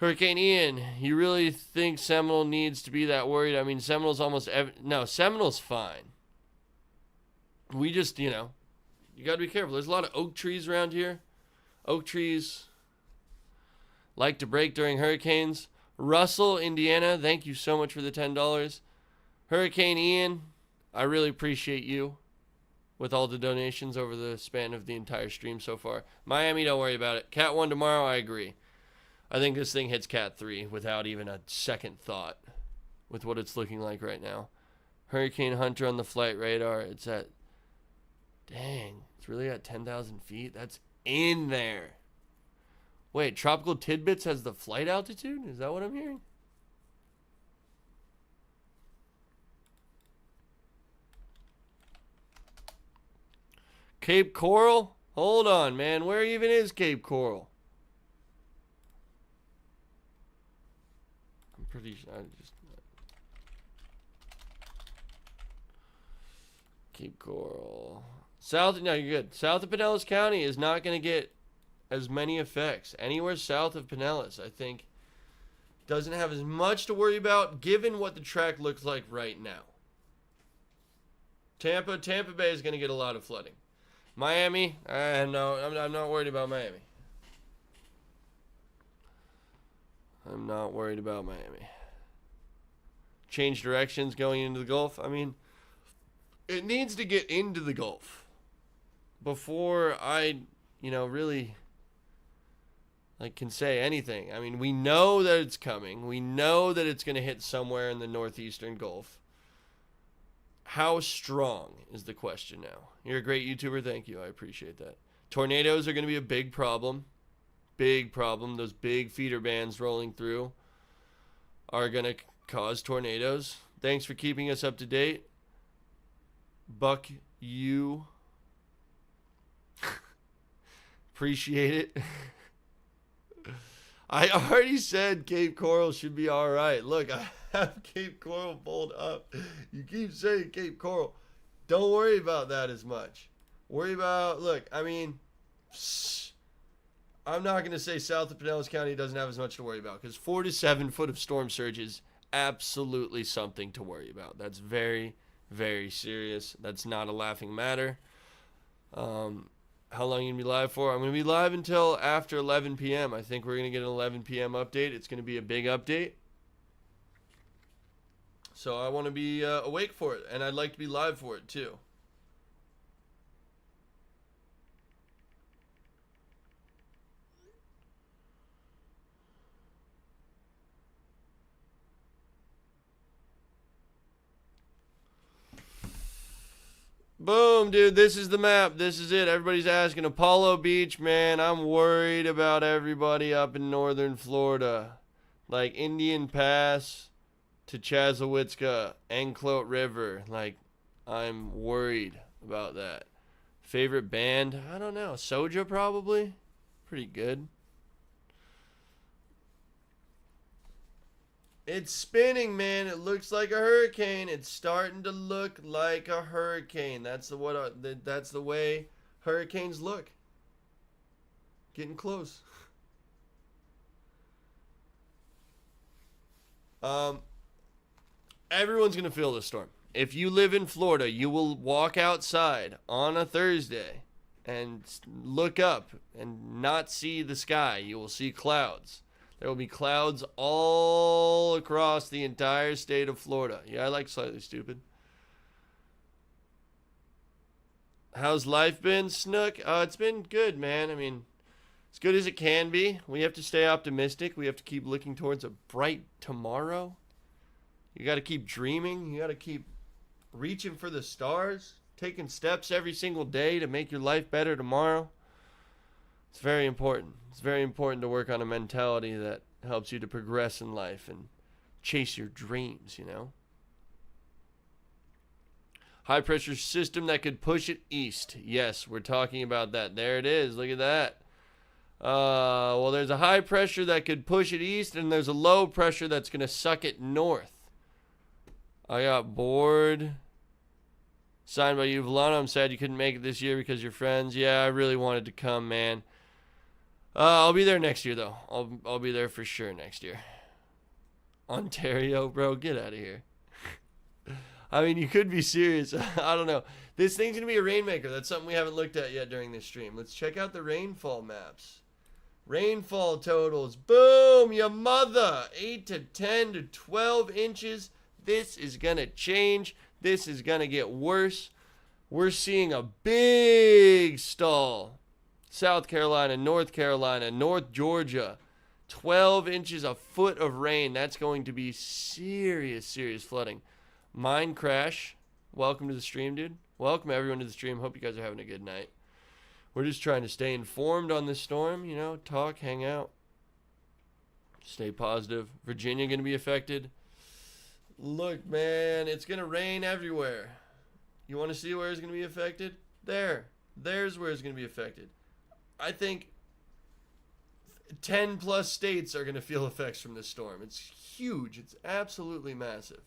Hurricane Ian, you really think Seminole needs to be that worried? I mean, Seminole's no, Seminole's fine. We just, you got to be careful. There's a lot of oak trees around here. Oak trees like to break during hurricanes. Russell, Indiana, thank you so much for the $10. Hurricane Ian, I really appreciate you with all the donations over the span of the entire stream so far. Miami, don't worry about it. Cat 1 tomorrow, I agree. I think this thing hits Cat 3 without even a second thought with what it's looking like right now. Hurricane Hunter on the flight radar. It's at, dang, it's really at 10,000 feet. That's in there. Wait, Tropical Tidbits has the flight altitude? Is that what I'm hearing? Cape Coral? Hold on, man. Where even is Cape Coral? I'm pretty sure. Cape Coral. No, you're good. South of Pinellas County is not going to get as many effects. Anywhere south of Pinellas, I think, doesn't have as much to worry about given what the track looks like right now. Tampa Bay is going to get a lot of flooding. Miami, no, I'm not worried about Miami. I'm not worried about Miami. Change directions going into the Gulf. I mean, it needs to get into the Gulf before I, really can say anything. I mean, we know that it's coming. We know that it's going to hit somewhere in the northeastern Gulf. How strong is the question now? You're a great YouTuber. Thank you. I appreciate that. Tornadoes are going to be a big problem. Big problem. Those big feeder bands rolling through are going to cause tornadoes. Thanks for keeping us up to date. Buck, you. Appreciate it. I already said Cape Coral should be all right. Look, I have Cape Coral pulled up. You keep saying Cape Coral. Don't worry about that as much. Worry about, look, I mean, I'm not going to say south of Pinellas County doesn't have as much to worry about because 4 to 7 foot of storm surge is absolutely something to worry about. That's very, very serious. That's not a laughing matter. How long are you going to be live for? I'm going to be live until after 11 p.m. I think we're going to get an 11 p.m. update. It's going to be a big update. So I want to be awake for it, and I'd like to be live for it too. Boom, dude, this is the map. This is it. Everybody's asking. Apollo Beach, man, I'm worried about everybody up in northern Florida. Like Indian Pass to Chaslewitzka, Enclote River. Like, I'm worried about that. Favorite band? I don't know. Soja, probably. Pretty good. It's spinning, man. It looks like a hurricane. It's starting to look like a hurricane. That's the way hurricanes look. Getting close. Everyone's gonna feel the storm. If you live in Florida, you will walk outside on a Thursday and look up and not see the sky. You will see clouds. There will be clouds all across the entire state of Florida. Yeah, I like Slightly Stupid. How's life been, Snook? It's been good, man. I mean, as good as it can be. We have to stay optimistic. We have to keep looking towards a bright tomorrow. You got to keep dreaming. You got to keep reaching for the stars. Taking steps every single day to make your life better tomorrow. It's very important. It's very important to work on a mentality that helps you to progress in life and chase your dreams, High pressure system that could push it east. Yes, we're talking about that. There it is. Look at that. Well, there's a high pressure that could push it east, and there's a low pressure that's going to suck it north. I got bored. Signed by you, Volano. I'm sad you couldn't make it this year because you're friends. Yeah, I really wanted to come, man. I'll be there next year, though. I'll be there for sure next year. Ontario, bro, get out of here. I mean, you could be serious. I don't know. This thing's going to be a rainmaker. That's something we haven't looked at yet during this stream. Let's check out the rainfall maps. Rainfall totals. Boom, ya mother. 8 to 10 to 12 inches. This is going to change. This is going to get worse. We're seeing a big stall. South Carolina, North Carolina, North Georgia. 12 inches, a foot of rain. That's going to be serious, serious flooding. Mine Crash, welcome to the stream, dude. Welcome everyone to the stream. Hope you guys are having a good night. We're just trying to stay informed on this storm, talk, hang out. Stay positive. Virginia going to be affected. Look, man, it's going to rain everywhere. You want to see where it's going to be affected? There's where it's going to be affected. I think 10 plus states are going to feel effects from this storm. It's huge. It's absolutely massive.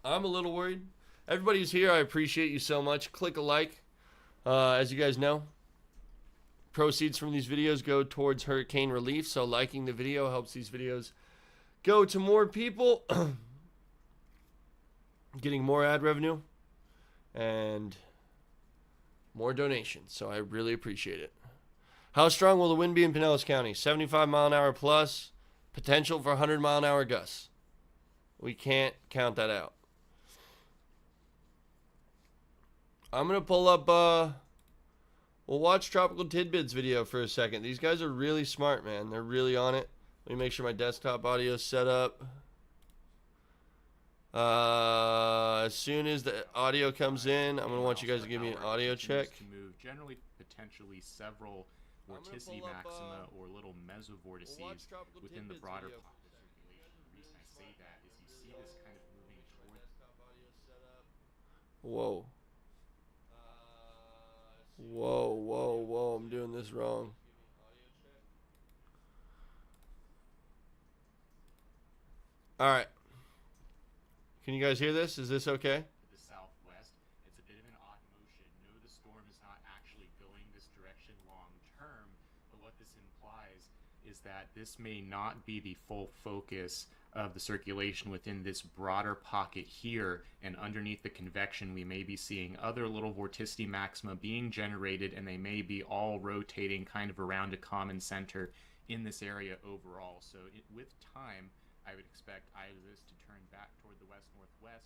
I'm a little worried. Everybody who's here, I appreciate you so much. Click a like. As you guys know, proceeds from these videos go towards hurricane relief, so liking the video helps these videos go to more people, getting more ad revenue and more donations, so I really appreciate it. How strong will the wind be in Pinellas County? 75 mile an hour plus, potential for 100 mile an hour gusts. We can't count that out. I'm going to pull up, we'll watch Tropical Tidbits video for a second. These guys are really smart, man. They're really on it. Let me make sure my desktop audio is set up. As soon as the audio comes in, I'm going to want you guys to give me an audio check. To move generally, potentially several vorticity maxima or little mesovortices within the broader pocket circulation. The reason I say that is you see this kind of moving towards. Whoa. Whoa, whoa, whoa, I'm doing this wrong. Alright. Can you guys hear this? Is this okay? The southwest, it's a bit of an odd motion. No, the storm is not actually going this direction long term, but what this implies is that this may not be the full focus of the circulation within this broader pocket here, and underneath the convection we may be seeing other little vorticity maxima being generated, and they may be all rotating kind of around a common center in this area overall. So with time, I would expect either this to turn back toward the west-northwest,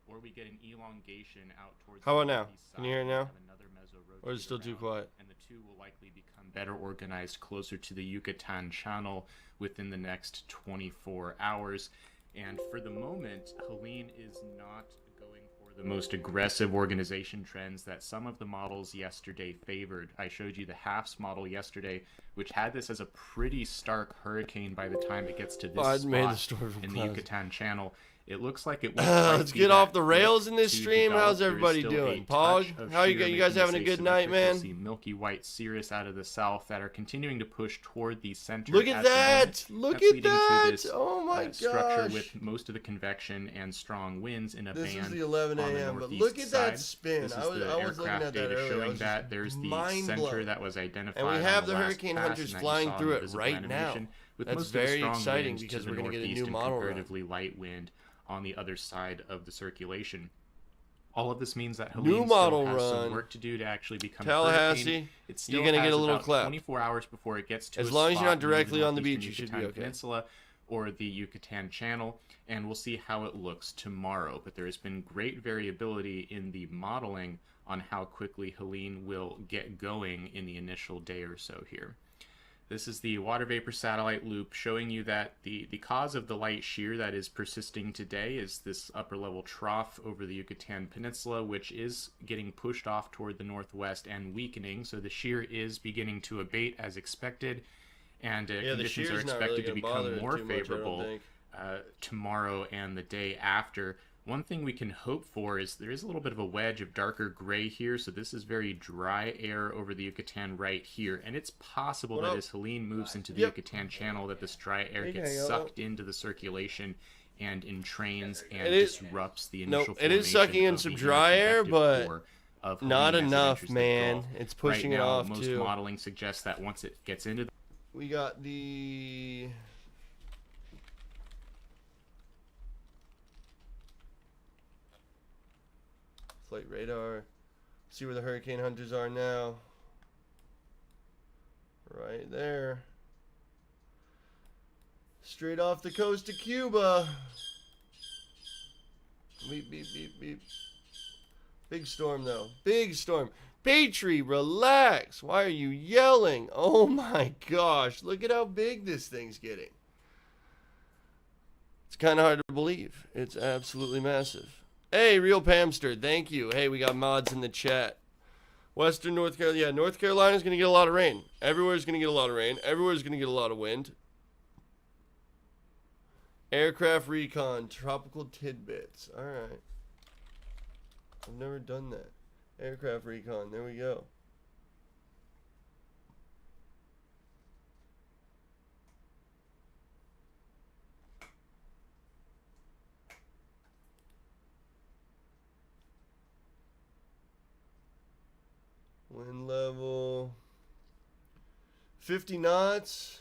or we get an elongation out towards How about the now? northeast side. Can you hear it now? Have another meso Or is it still too around, quiet? and the two will likely become better organized closer to the Yucatan Channel within the next 24 hours. And for the moment, Helene is not going for the most aggressive organization trends that some of the models yesterday favored. I showed you the HAFS model yesterday, which had this as a pretty stark hurricane by the time it gets to this spot in the Yucatan Channel. It looks like it won't let's get off the rails in this to stream. develop. How's There is everybody still doing? a Pog, touch of how shear you guys making having a this good night, asymmetric. man? We'll see milky white cirrus out of the south that are continuing to push toward the center. Look at that! Look at that! Oh my gosh! Structure with most of the convection and strong winds in a This band. is the 11 on the a.m. But northeast look at that side. spin. This is I was looking at that data earlier. I showing was that just there's the mind-blown. center that was identified. And we have on the last hurricane pass, hunters and that you flying saw in through the it visible right now. animation, with That's most of the very strong exciting winds because to we're the going to get a northeast new and model run. comparatively light wind on the other side of the circulation. All of this means that New Helene model still has run. some work to do to actually become Tallahassee, a hurricane. It still you're gonna has get a little about clap. 24 hours before it gets to As a long as you're not spot in directly on the northeastern beach, you should be Yucatan okay. Peninsula or the Yucatan Channel, and we'll see how it looks tomorrow. But there has been great variability in the modeling on how quickly Helene will get going in the initial day or so here. This is the water vapor satellite loop showing you that the cause of the light shear that is persisting today is this upper level trough over the Yucatan Peninsula, which is getting pushed off toward the northwest and weakening. So the shear is beginning to abate as expected, and conditions are expected to become more favorable tomorrow and the day after. One thing we can hope for is there is a little bit of a wedge of darker gray here, so this is very dry air over the Yucatan right here, and it's possible that as Helene moves into the Yucatan Channel that this dry air gets sucked into the circulation and entrains and disrupts the initial it is sucking in some dry air, but not enough, man. It's pushing it off most too. Most modeling suggests that once it gets into the we got the flight radar. See where the hurricane hunters are now. Right there. Straight off the coast of Cuba. Beep, beep, beep, beep. Big storm, though. Big storm. Petrie, relax. Why are you yelling? Oh my gosh. Look at how big this thing's getting. It's kind of hard to believe. It's absolutely massive. Hey, Real Pamster, thank you. Hey, we got mods in the chat. Western North Carolina. Yeah, North Carolina's going to get a lot of rain. Everywhere's going to get a lot of rain. Everywhere's going to get a lot of wind. Aircraft Recon, Tropical Tidbits. All right. I've never done that. Aircraft Recon, there we go. Wind level 50 knots.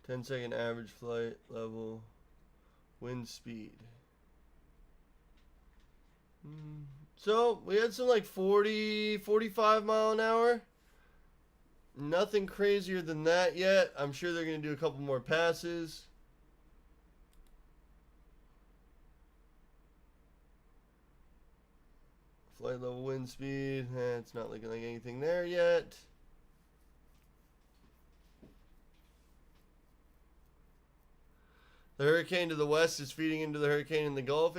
Ten-second average flight level, wind speed. So we had some like 40, 45 mile an hour. Nothing crazier than that yet. I'm sure they're going to do a couple more passes. Flight level, wind speed. It's not looking like anything there yet. The hurricane to the west is feeding into the hurricane in the Gulf.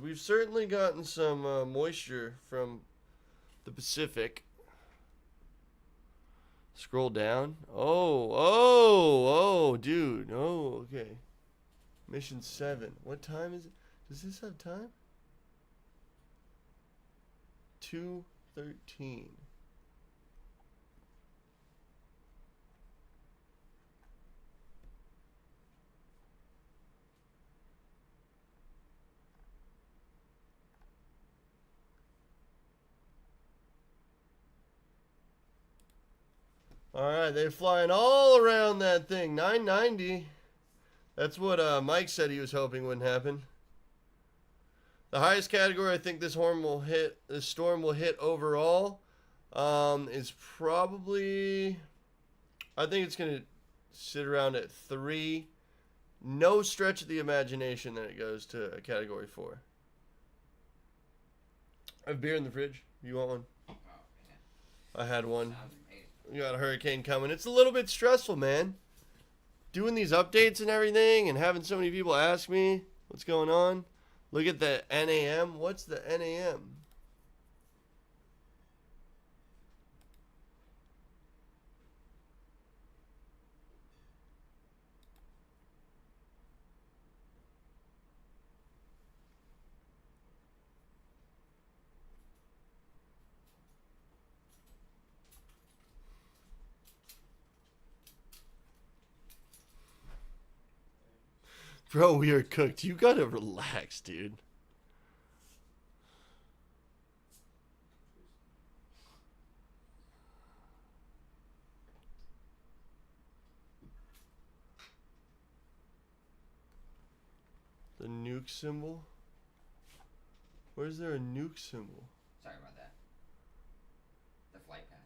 We've certainly gotten some moisture from the Pacific. Scroll down. Oh, dude. Oh, okay. Mission 7. What time is it? Does this have time? 2:13. All right, they're flying all around that thing. 990. That's what Mike said he was hoping wouldn't happen. The highest category I think this storm will hit overall is probably, I think it's going to sit around at 3. No stretch of the imagination that it goes to a category 4. I have beer in the fridge. You want one? Oh, man. I had one. Sounds amazing. We got a hurricane coming. It's a little bit stressful, man. Doing these updates and everything and having so many people ask me what's going on. Look at the NAM. What's the NAM? Bro, we are cooked. You gotta relax, dude. The nuke symbol? Where's there a nuke symbol? Sorry about that. The flight path.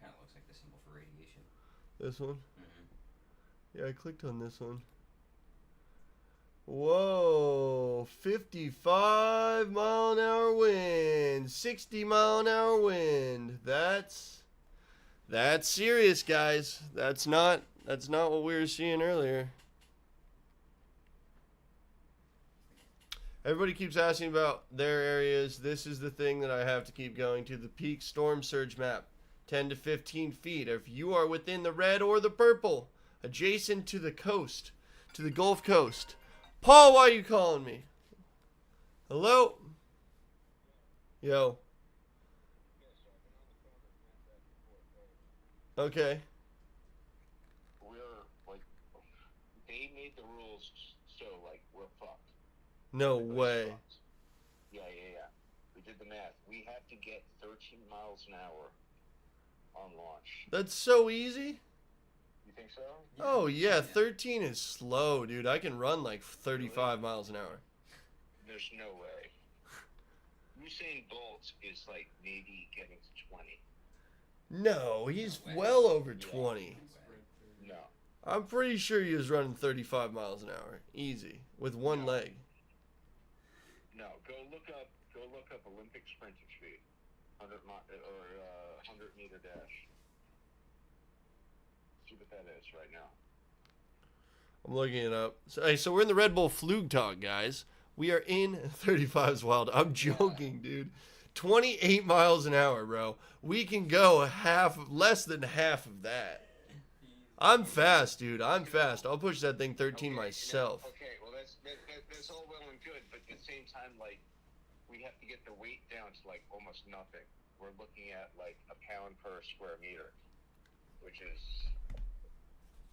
Kind of looks like the symbol for radiation. This one? Mm-hmm. Yeah, I clicked on this one. Whoa, 55 mile an hour wind, 60 mile an hour wind. That's serious, guys. That's not what we were seeing earlier. Everybody keeps asking about their areas. This is the thing that I have to keep going to. The peak storm surge map, 10 to 15 feet. If you are within the red or the purple, adjacent to the coast, to the Gulf Coast. Paul, why are you calling me? Hello? Yo. Okay. We're like, they made the rules so like we're fucked. No Everybody's way. fucked. Yeah. We did the math. We have to get 13 miles an hour on launch. That's so easy. You think so? Oh yeah, 13 is slow, dude. I can run like 35 miles an hour. There's no way. Usain Bolt is like maybe getting to 20. No, he's No way. well over 20. No. I'm pretty sure he was running 35 miles an hour, easy, with one leg. No. Go look up Olympic sprinter speed, 100 meter dash. See what that is right now. I'm looking it up. So, hey, so we're in the Red Bull Flugtag, guys. We are in 35's wild. I'm joking, dude. 28 miles an hour, bro. We can go less than half of that. I'm fast, dude. I'm fast. I'll push that thing 13 myself. Okay, well that's all well and good, but at the same time, like, we have to get the weight down to like almost nothing. We're looking at like a pound per square meter, which is,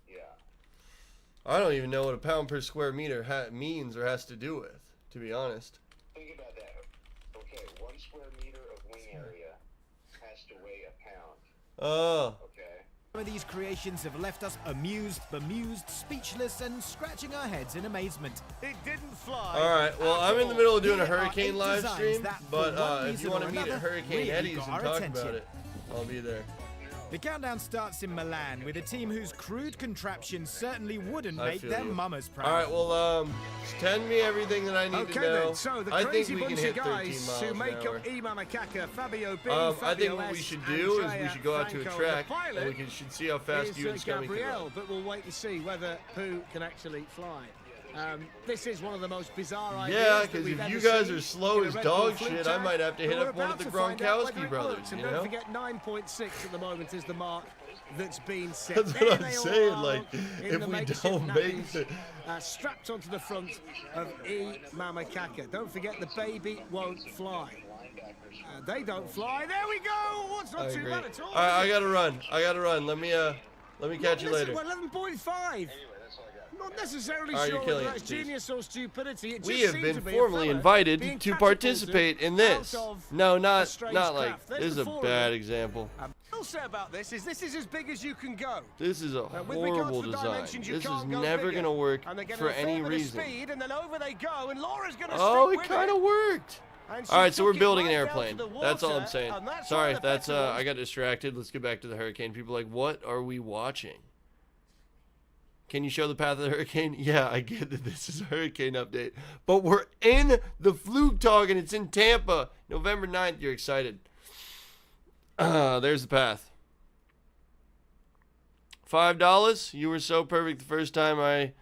yeah. I don't even know what a pound per square meter means or has to do with, to be honest. Think about that. Okay, 1 square meter of wing area has to weigh a pound. Oh. Okay. Some of these creations have left us amused, bemused, speechless, and scratching our heads in amazement. It didn't fly. All right. Well, I'm in the middle of doing a Here are hurricane 8 live designs stream, that, but for one if reason you want or to meet at another, Hurricane really Eddie's got and our talk attention. about it, I'll be there. The countdown starts in Milan with a team whose crude contraption certainly wouldn't I make feel their you. mamas proud. All right. Well, send me everything that I need to know. Then, so the I think crazy we can bunch hit of 13 guys miles who an make hour. up Makaka, Fabio B, I Fabio think what we S, should do is we Andrea should go out to a Franco. track The pilot and we should see how fast is, you and Scummy can Gabrielle, run. but we'll wait and see whether Pooh can actually fly. This is one of the most bizarre ideas. Yeah, because if you guys are slow as dog shit, I might have to hit up one of the Gronkowski brothers, you Don't know? forget 9.6 at the moment is the mark that's been set. That's There what I'm they all saying, are like, in if the we makeshift don't make nappies, it. strapped onto the front of Makaka. Don't forget the baby won't fly. They don't fly. There we go. What's not I too agree. bad at all. All right, I gotta run. Let me catch you later. Well, 11.5. Not necessarily All right, sure you're killing whether it. that's genius or stupidity. It We just have seemed been to be a formally fella invited being to catapulted participate in this. out of No, a not strange like craft. There's this is the a four of bad them. example. I'll say about this is as big as you can go. This is a With regards horrible to the design. dimensions, you This is can't go never bigger. gonna work And they're getting for a fair any bit of reason. Speed, and then over they go, and Laura's gonna Oh, stick it with kind of worked. And she All right, so we're took it building an right down to airplane. the That's all I'm water, saying. and that's Sorry, one of the that's better I ones. got distracted. Let's get back to the hurricane. People are like, what are we watching? Can you show the path of the hurricane? Yeah, I get that this is a hurricane update. But we're in the Flugtag and it's in Tampa. November 9th. You're excited. There's the path. $5. You were so perfect the first time I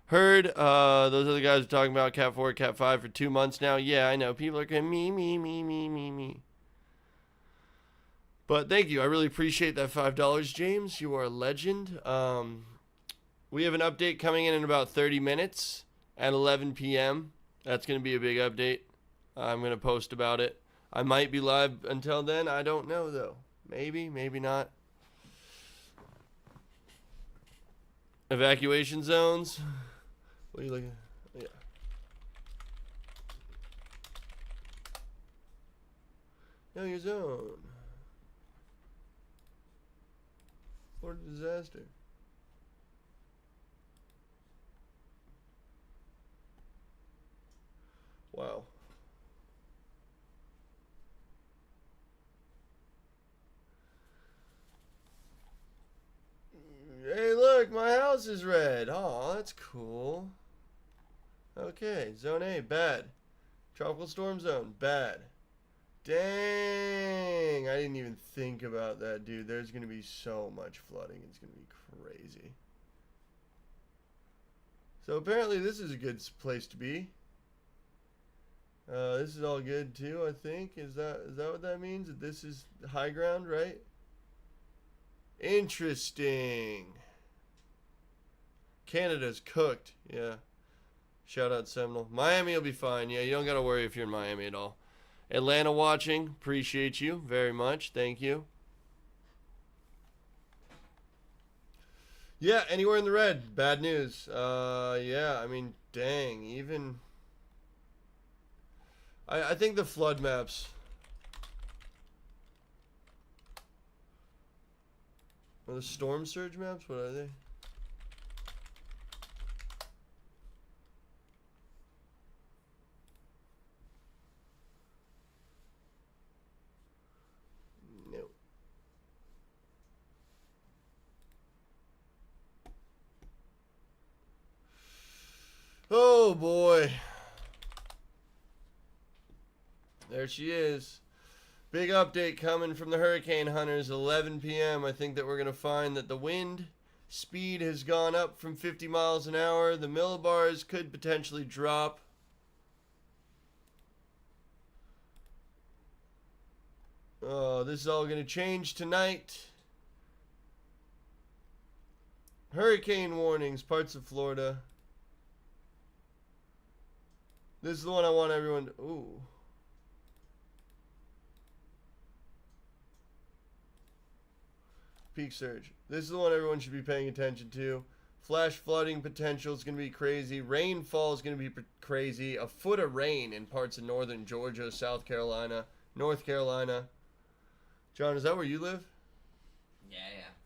heard. Those other guys are talking about Cat 4, Cat 5 for 2 months now. Yeah, I know. People are going, me. But thank you. I really appreciate that $5, James. You are a legend. We have an update coming in about 30 minutes at 11 p.m. That's going to be a big update. I'm going to post about it. I might be live until then. I don't know, though. Maybe, maybe not. Evacuation zones. What are you looking at? Yeah. Know your zone. What a disaster. Wow. Hey, look, my house is red. Oh, that's cool. Okay, zone A, bad. Tropical storm zone, bad. Dang, I didn't even think about that, dude. There's going to be so much flooding. It's going to be crazy. So apparently this is a good place to be. This is all good too, I think. Is that what that means? That this is high ground, right? Interesting. Canada's cooked. Yeah. Shout out Seminole. Miami will be fine. Yeah, you don't got to worry if you're in Miami at all. Atlanta watching. Appreciate you very much. Thank you. Yeah, anywhere in the red. Bad news. Yeah, I mean, dang. Even... I think the flood maps... Are the storm surge maps? What are they? No. Oh boy. There she is. Big update coming from the Hurricane Hunters, 11 p.m. I think that we're going to find that the wind speed has gone up from 50 miles an hour. The millibars could potentially drop. Oh, this is all going to change tonight. Hurricane warnings, parts of Florida. This is the one I want everyone to... Ooh. Peak surge. This is the one everyone should be paying attention to. Flash flooding potential is going to be crazy. Rainfall is going to be crazy. A foot of rain in parts of northern Georgia, South Carolina, North Carolina. John, is that where you live? Yeah,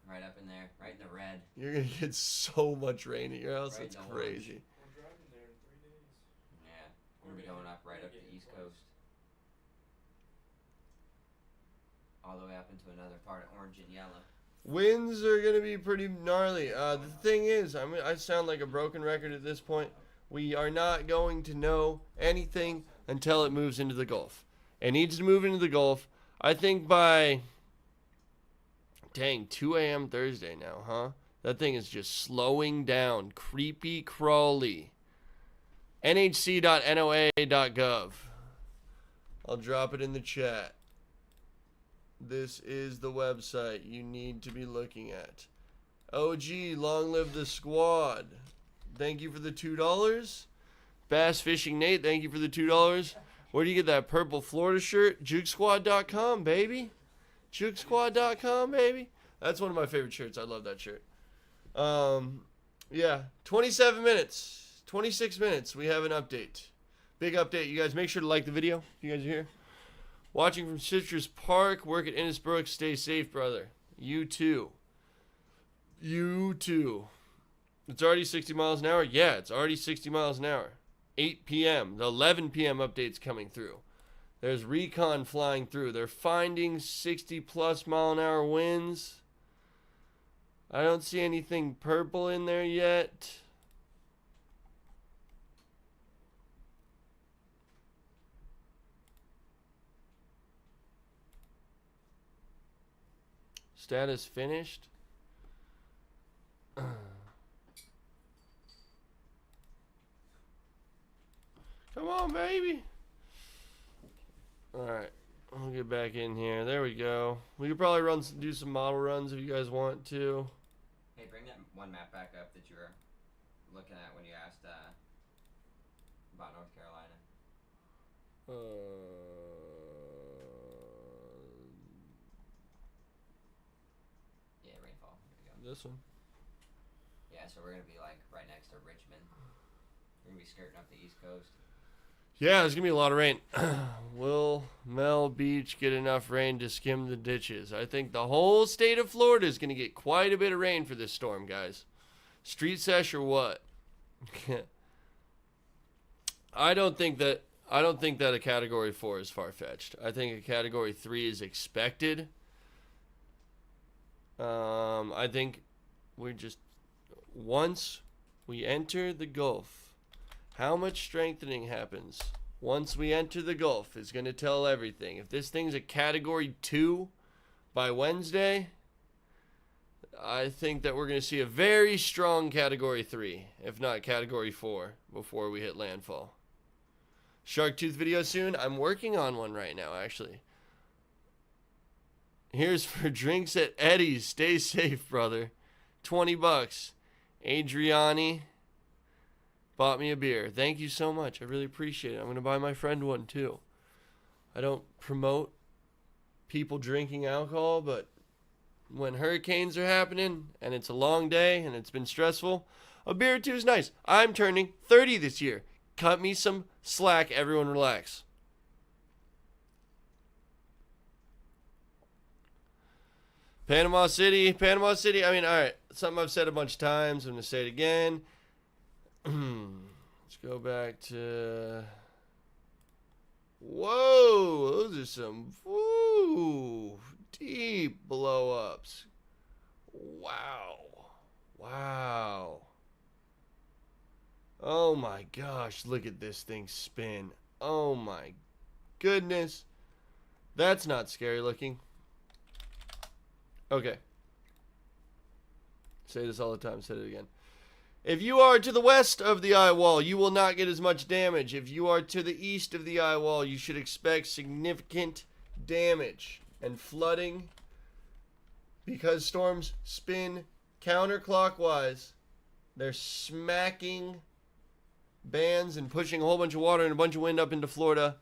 right up in there, right in the red. You're going to get so much rain at your house. Right It's in the crazy. We're driving there in 3 days. Yeah, we're gonna be going up right up the East Coast, all the way up into another part of orange and yellow. Winds are going to be pretty gnarly. The thing is, I sound like a broken record at this point. We are not going to know anything until it moves into the Gulf. It needs to move into the Gulf. I think by, dang, 2 a.m. Thursday now, huh? That thing is just slowing down. Creepy crawly. nhc.noaa.gov. I'll drop it in the chat. This is the website you need to be looking at. OG, long live the squad. Thank you for the $2. Bass Fishing Nate, thank you for the $2. Where do you get that purple Florida shirt? JoogSquad.com, baby. JoogSquad.com, baby. That's one of my favorite shirts. I love that shirt. Yeah, 27 minutes. 26 minutes. We have an update. Big update. You guys make sure to like the video if you guys are here. Watching from Citrus Park. Work at Innisbrook. Stay safe, brother. You too. You too. It's already 60 miles an hour? Yeah, it's already 60 miles an hour. 8 p.m. The 11 p.m. update's coming through. There's Recon flying through. They're finding 60-plus mile an hour winds. I don't see anything purple in there yet. Status finished. Come on, baby. Alright. I'll get back in here. There we go. We could probably do some model runs if you guys want to. Hey, bring that one map back up that you were looking at when you asked about North Carolina. Yeah, Rainfall. Here we go. This one. Yeah, so we're gonna be like right next to Richmond. We're gonna be skirting up the East Coast. Yeah, there's gonna be a lot of rain. Will Mel Beach get enough rain to skim the ditches? I think the whole state of Florida is gonna get quite a bit of rain for this storm, guys. Street sesh or what? I don't think that a Category 4 is far-fetched. I think a Category 3 is expected. I think once we enter the Gulf, how much strengthening happens once we enter the Gulf is going to tell everything. If this thing's a Category 2 by Wednesday, I think that we're going to see a very strong Category 3, if not Category 4, before we hit landfall. Shark Tooth video soon? I'm working on one right now, actually. Here's for drinks at Eddie's. Stay safe, brother. $20. Adriani bought me a beer. Thank you so much. I really appreciate it. I'm going to buy my friend one, too. I don't promote people drinking alcohol, but when hurricanes are happening and it's a long day and it's been stressful, a beer or two is nice. I'm turning 30 this year. Cut me some slack. Everyone relax. Panama City. I mean, all right. Something I've said a bunch of times. I'm going to say it again. Let's go back to... Whoa! Those are some deep blow-ups. Wow. Oh my gosh, look at this thing spin. Oh my goodness. That's not scary looking. Okay. Say this all the time, say it again. If you are to the west of the eye wall, you will not get as much damage. If you are to the east of the eye wall, you should expect significant damage. and flooding because storms spin counterclockwise. They're smacking bands and pushing a whole bunch of water and a bunch of wind up into Florida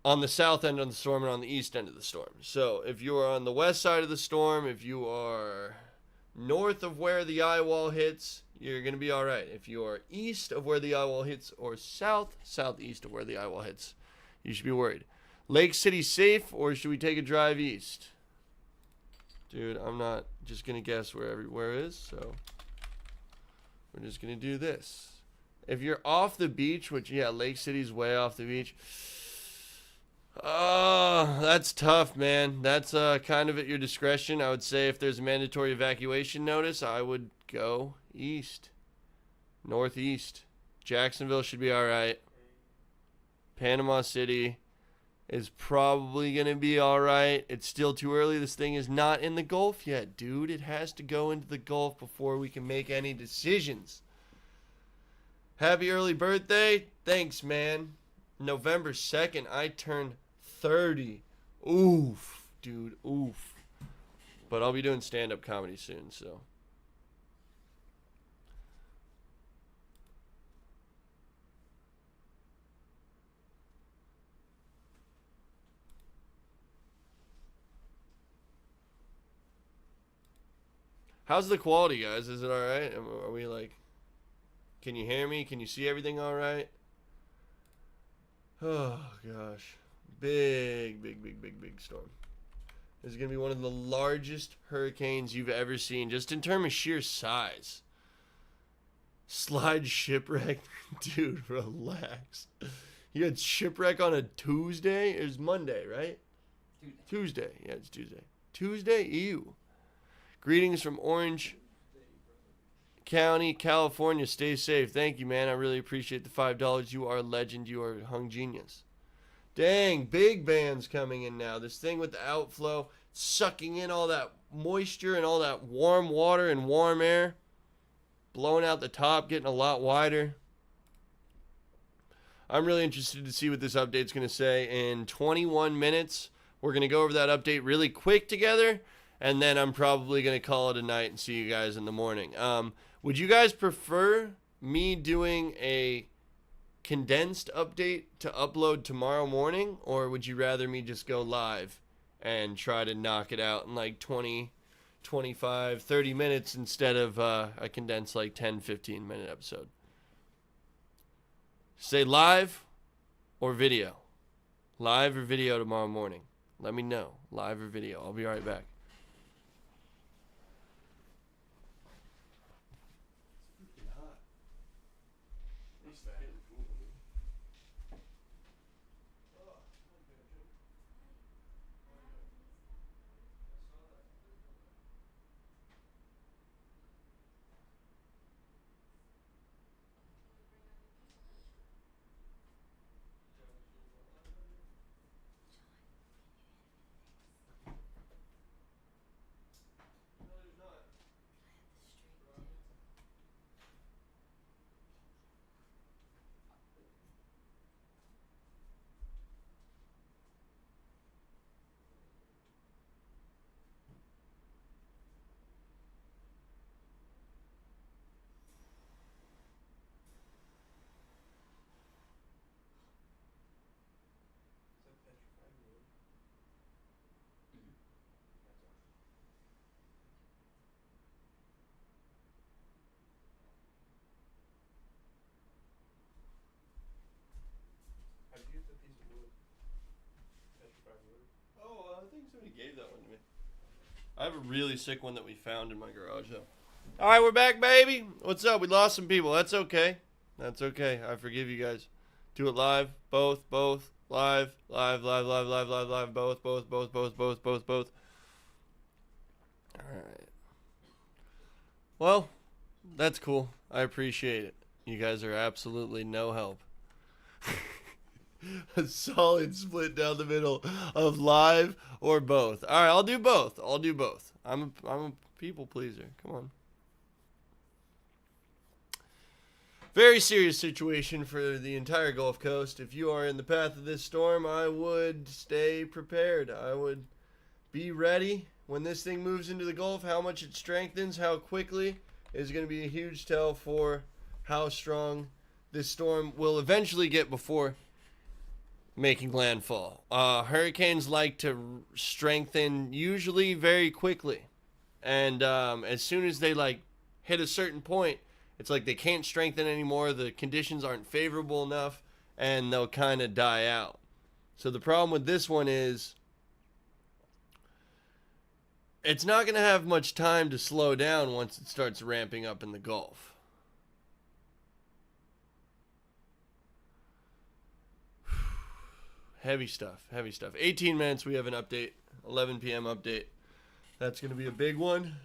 on the south end of the storm and on the east end of the storm. So if you are on the west side of the storm, if you are north of where the eye wall hits, you're going to be all right. If you are east of where the eye wall hits or southeast of where the eye wall hits, you should be worried. Lake City safe, or should we take a drive east? Dude, I'm not just going to guess where everywhere is, so we're just going to do this. If you're off the beach, which, yeah, Lake City's way off the beach. Oh, that's tough, man. That's kind of at your discretion. I would say if there's a mandatory evacuation notice, I would go east. Northeast. Jacksonville should be all right. Panama City is probably going to be all right. It's still too early. This thing is not in the Gulf yet, dude. It has to go into the Gulf before we can make any decisions. Happy early birthday. Thanks, man. November 2nd, I turn 30. Oof, dude. Oof. But I'll be doing stand-up comedy soon, so. How's the quality, guys? Is it all right? Are we like, can you hear me? Can you see everything all right? Oh, gosh. Big storm. This is going to be one of the largest hurricanes you've ever seen, just in terms of sheer size. Slide shipwreck? Dude, relax. You had shipwreck on a Tuesday? It was Monday, right? Tuesday. Yeah, it's Tuesday. Tuesday? Ew. Greetings from Orange County, California. Stay safe. Thank you, man. I really appreciate the $5. You are a legend. You are a hung genius. Dang, big bands coming in now. This thing with the outflow, sucking in all that moisture and all that warm water and warm air. Blowing out the top, getting a lot wider. I'm really interested to see what this update's going to say. In 21 minutes, we're going to go over that update really quick together. And then I'm probably going to call it a night and see you guys in the morning. Would you guys prefer me doing a condensed update to upload tomorrow morning? Or would you rather me just go live and try to knock it out in like 20, 25, 30 minutes instead of a condensed like 10, 15 minute episode? Say live or video. Live or video tomorrow morning. Let me know. Live or video. I'll be right back. Gave that one to me. I have a really sick one that we found in my garage though. All right, we're back, baby. What's up? We lost some people. That's okay. That's okay. I forgive you guys. Do it live. Both. Live. Both. All right. Well, that's cool. I appreciate it. You guys are absolutely no help. A solid split down the middle of live or both. All right, I'll do both. I'm a people pleaser. Come on. Very serious situation for the entire Gulf Coast. If you are in the path of this storm, I would stay prepared. I would be ready when this thing moves into the Gulf. How much it strengthens, how quickly, is going to be a huge tell for how strong this storm will eventually get before making landfall. Hurricanes like to strengthen usually very quickly. And as soon as they like hit a certain point, it's like they can't strengthen anymore. The conditions aren't favorable enough, and they'll kind of die out. So the problem with this one is it's not going to have much time to slow down once it starts ramping up in the Gulf. Heavy stuff, heavy stuff. 18 minutes, we have an update. 11 p.m. update. That's going to be a big one.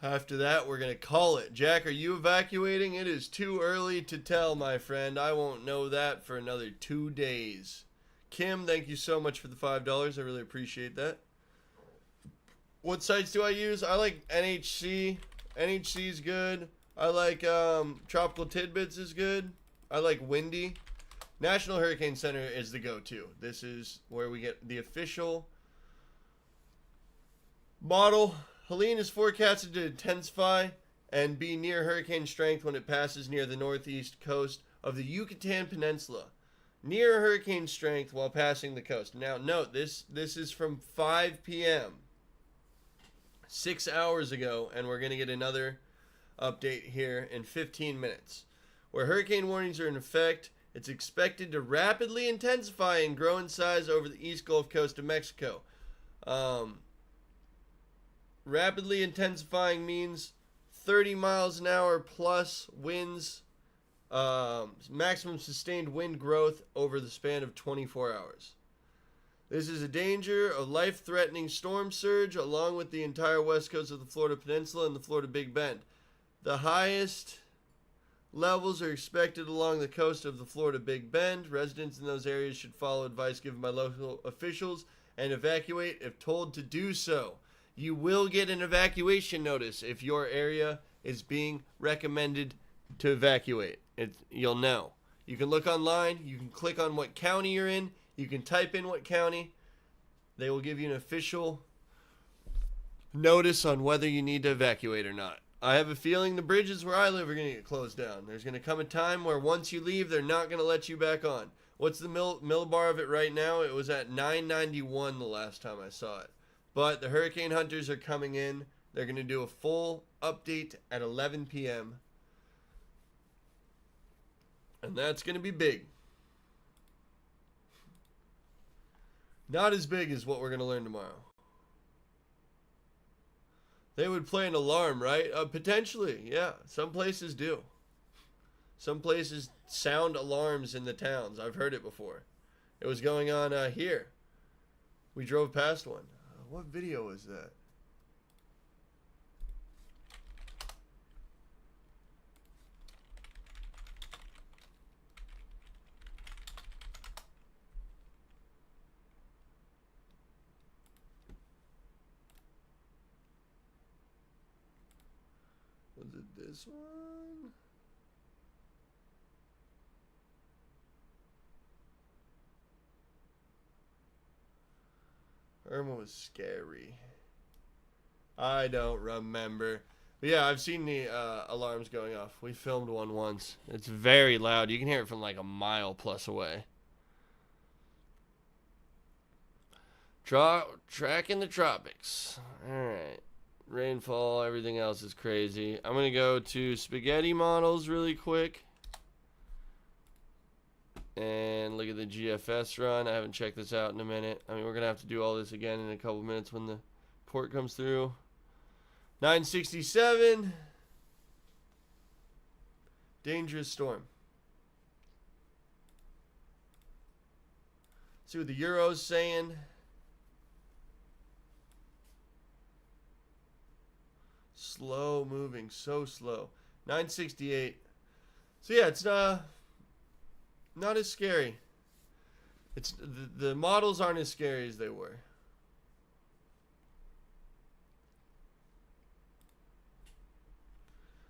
After that, we're going to call it. Jack, are you evacuating? It is too early to tell, my friend. I won't know that for another 2 days. Kim, thank you so much for the $5. I really appreciate that. What sites do I use? I like NHC. NHC is good. I like Tropical Tidbits is good. I like Windy. National Hurricane Center is the go-to. This is where we get the official model. Helene is forecasted to intensify and be near hurricane strength when it passes near the northeast coast of the Yucatan Peninsula. Near hurricane strength while passing the coast. Now, note, this is from 5 p.m. 6 hours ago, and we're going to get another update here in 15 minutes. Where hurricane warnings are in effect, it's expected to rapidly intensify and grow in size over the east Gulf Coast of Mexico. Rapidly intensifying means 30 miles an hour plus winds, maximum sustained wind growth over the span of 24 hours. This is a danger of life-threatening storm surge along with the entire west coast of the Florida Peninsula and the Florida Big Bend. The highest levels are expected along the coast of the Florida Big Bend. Residents in those areas should follow advice given by local officials and evacuate if told to do so. You will get an evacuation notice if your area is being recommended to evacuate. You'll know. You can look online. You can click on what county you're in. You can type in what county. They will give you an official notice on whether you need to evacuate or not. I have a feeling the bridges where I live are going to get closed down. There's going to come a time where once you leave, they're not going to let you back on. What's the millibar of it right now? It was at 991 the last time I saw it. But the hurricane hunters are coming in. They're going to do a full update at 11 p.m. And that's going to be big. Not as big as what we're going to learn tomorrow. They would play an alarm, right? Potentially, yeah. Some places do. Some places sound alarms in the towns. I've heard it before. It was going on here. We drove past one. What video is that? Was it this one? Irma was scary. I don't remember. But yeah, I've seen the alarms going off. We filmed one once. It's very loud. You can hear it from like a mile plus away. Track in the tropics. Alright. Rainfall, everything else is crazy. I'm going to go to spaghetti models really quick. And look at the GFS run. I haven't checked this out in a minute. I mean, we're going to have to do all this again in a couple minutes when the port comes through. 967. Dangerous storm. See what the Euro's saying. Slow moving, so slow. 968. So yeah, it's not as scary. It's the models aren't as scary as they were.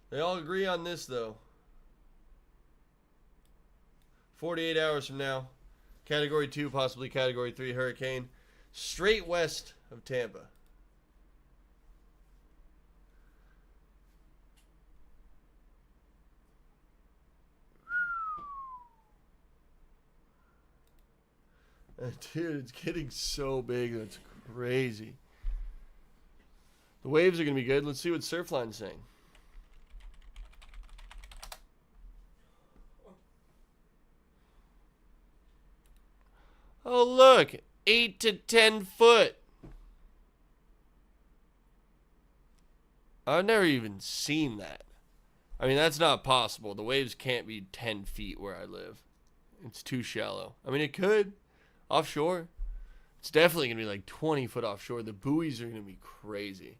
They all agree on this though. 48 hours from now. Category 2, possibly Category 3 hurricane. Straight west of Tampa. Dude, it's getting so big. That's crazy. The waves are going to be good. Let's see what Surfline's saying. Oh, look. 8 to 10 foot. I've never even seen that. I mean, that's not possible. The waves can't be 10 feet where I live. It's too shallow. I mean, it could. Offshore. It's definitely going to be like 20 foot offshore. The buoys are going to be crazy.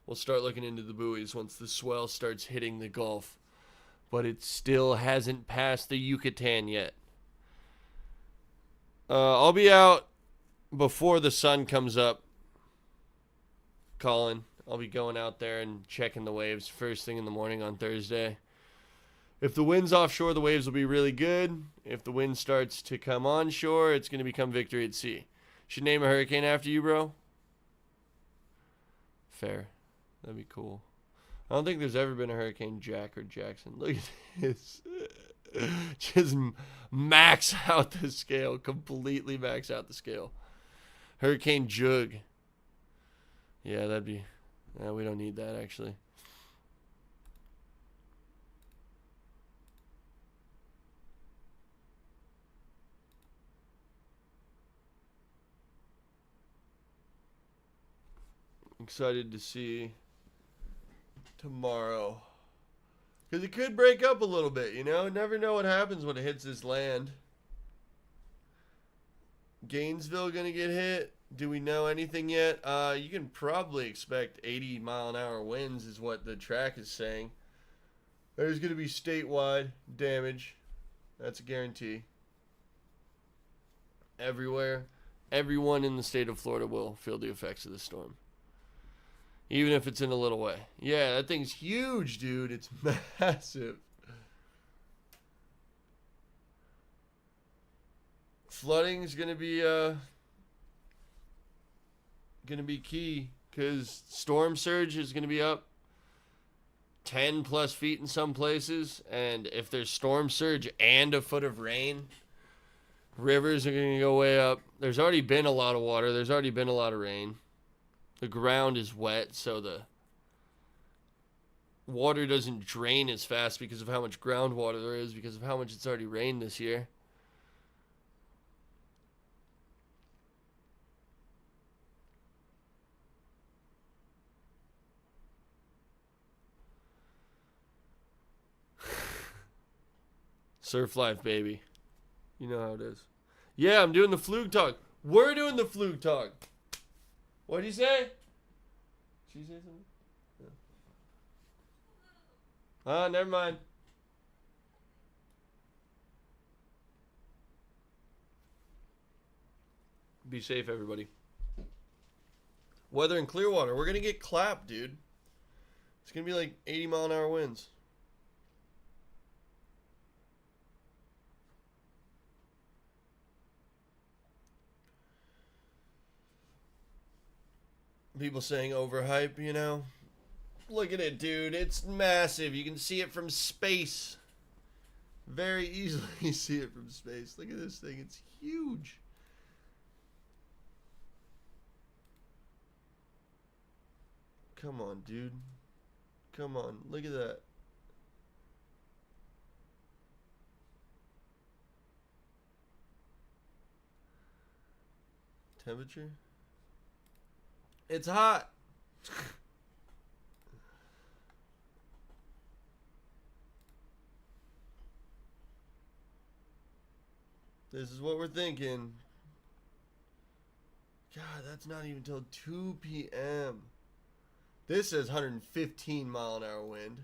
We'll start looking into the buoys once the swell starts hitting the Gulf. But it still hasn't passed the Yucatan yet. I'll be out before the sun comes up, Colin. I'll be going out there and checking the waves first thing in the morning on Thursday. If the wind's offshore, the waves will be really good. If the wind starts to come onshore, it's going to become Victory at Sea. Should name a hurricane after you, bro? Fair. That'd be cool. I don't think there's ever been a Hurricane Jack or Jackson. Look at this. Just max out the scale. Completely max out the scale. Hurricane Jug. Yeah, that'd be... we don't need that, actually. Excited to see tomorrow. Because it could break up a little bit, you know? Never know what happens when it hits this land. Gainesville gonna get hit? Do we know anything yet? You can probably expect 80-mile-an-hour winds is what the track is saying. There's gonna be statewide damage. That's a guarantee. Everywhere. Everyone in the state of Florida will feel the effects of the storm. Even if it's in a little way. Yeah, that thing's huge, dude. It's massive. Flooding's gonna be key, because storm surge is gonna be up 10 plus feet in some places, and if there's storm surge and a foot of rain, rivers are gonna go way up. There's already been a lot of water. There's already been a lot of rain. The ground is wet, so the water doesn't drain as fast because of how much groundwater there is, because of how much it's already rained this year. Surf life, baby. You know how it is. Yeah, I'm doing the Flug talk. We're doing the Flug talk. What'd you say? Did you say something? Yeah. Never mind. Be safe, everybody. Weather in Clearwater. We're going to get clapped, dude. It's going to be like 80-mile-an-hour winds. People saying overhype, you know? Look at it, dude. It's massive. You can see it from space. Very easily see it from space. Look at this thing. It's huge. Come on, dude. Come on. Look at that. Temperature? It's hot. This is what we're thinking. God, that's not even till 2 p.m. This says 115-mile-an-hour wind.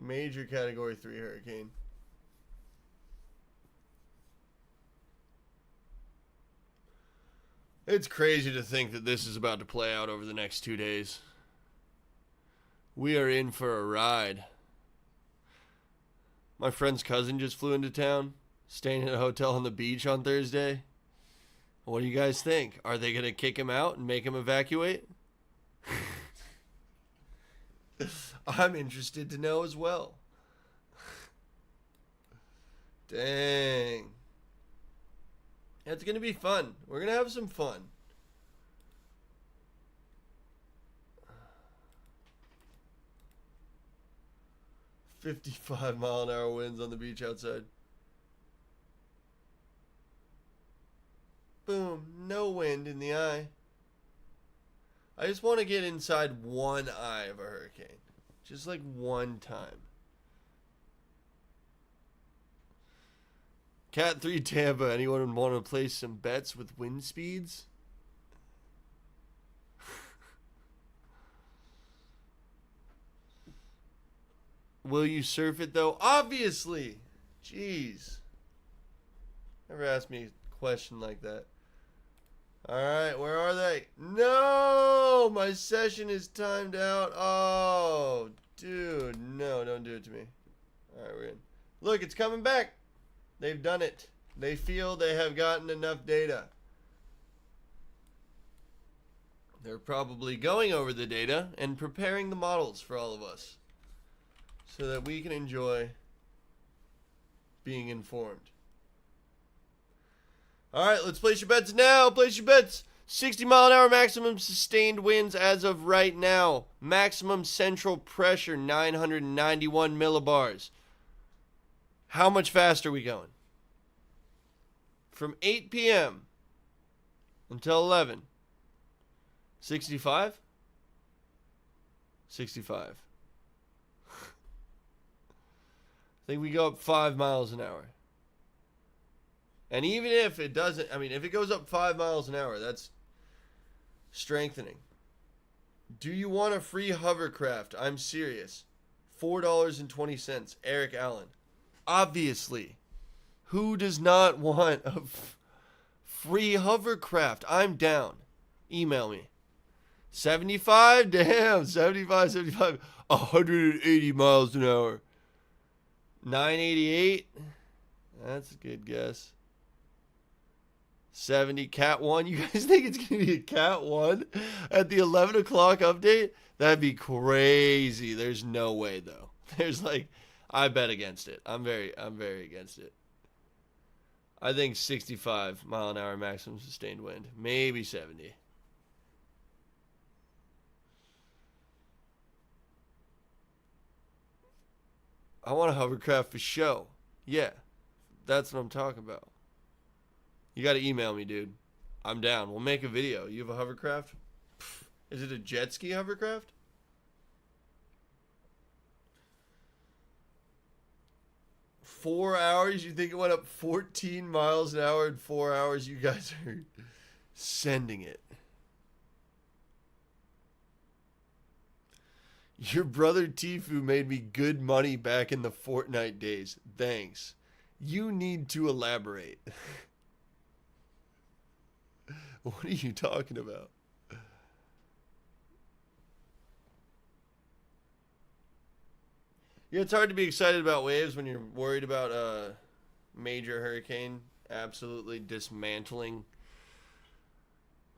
Major Category 3 hurricane. It's crazy to think that this is about to play out over the next 2 days. We are in for a ride. My friend's cousin just flew into town, staying at a hotel on the beach on Thursday. What do you guys think? Are they going to kick him out and make him evacuate? I'm interested to know as well. Dang. It's going to be fun. We're going to have some fun. "55-mile-an-hour winds on the beach outside." Boom. No wind in the eye. I just want to get inside one eye of a hurricane. Just like one time. Cat 3 Tampa. Anyone want to place some bets with wind speeds? Will you surf it though? Obviously. Jeez. Never asked me a question like that. Alright, where are they? No! My session is timed out. Oh, dude. No, don't do it to me. Alright, we're in. Look, it's coming back. They've done it. They feel they have gotten enough data. They're probably going over the data and preparing the models for all of us, so that we can enjoy being informed. Alright, let's place your bets now. Place your bets. 60-mile-an-hour maximum sustained winds as of right now. Maximum central pressure, 991 millibars. How much faster are we going? From 8 p.m. until 11. 65? 65. I think we go up 5 miles an hour. And even if it doesn't, I mean, if it goes up 5 miles an hour, that's strengthening. Do you want a free hovercraft? I'm serious. $4.20. Eric Allen. Obviously. Who does not want a free hovercraft? I'm down. Email me. 75? Damn. 75. 180 miles an hour. 988? That's a good guess. 70 Cat 1. You guys think it's going to be a Cat 1 at the 11 o'clock update? That'd be crazy. There's no way, though. There's like, I bet against it. I'm very against it. I think 65 mile an hour maximum sustained wind. Maybe 70. I want a hovercraft for show. Yeah, that's what I'm talking about. You got to email me, dude. I'm down. We'll make a video. You have a hovercraft? Pfft. Is it a jet ski hovercraft? Four hours? You think it went up 14 miles an hour in 4 hours? You guys are sending it. Your brother Tifu made me good money back in the Fortnite days. Thanks. You need to elaborate. What are you talking about? Yeah, it's hard to be excited about waves when you're worried about a major hurricane absolutely dismantling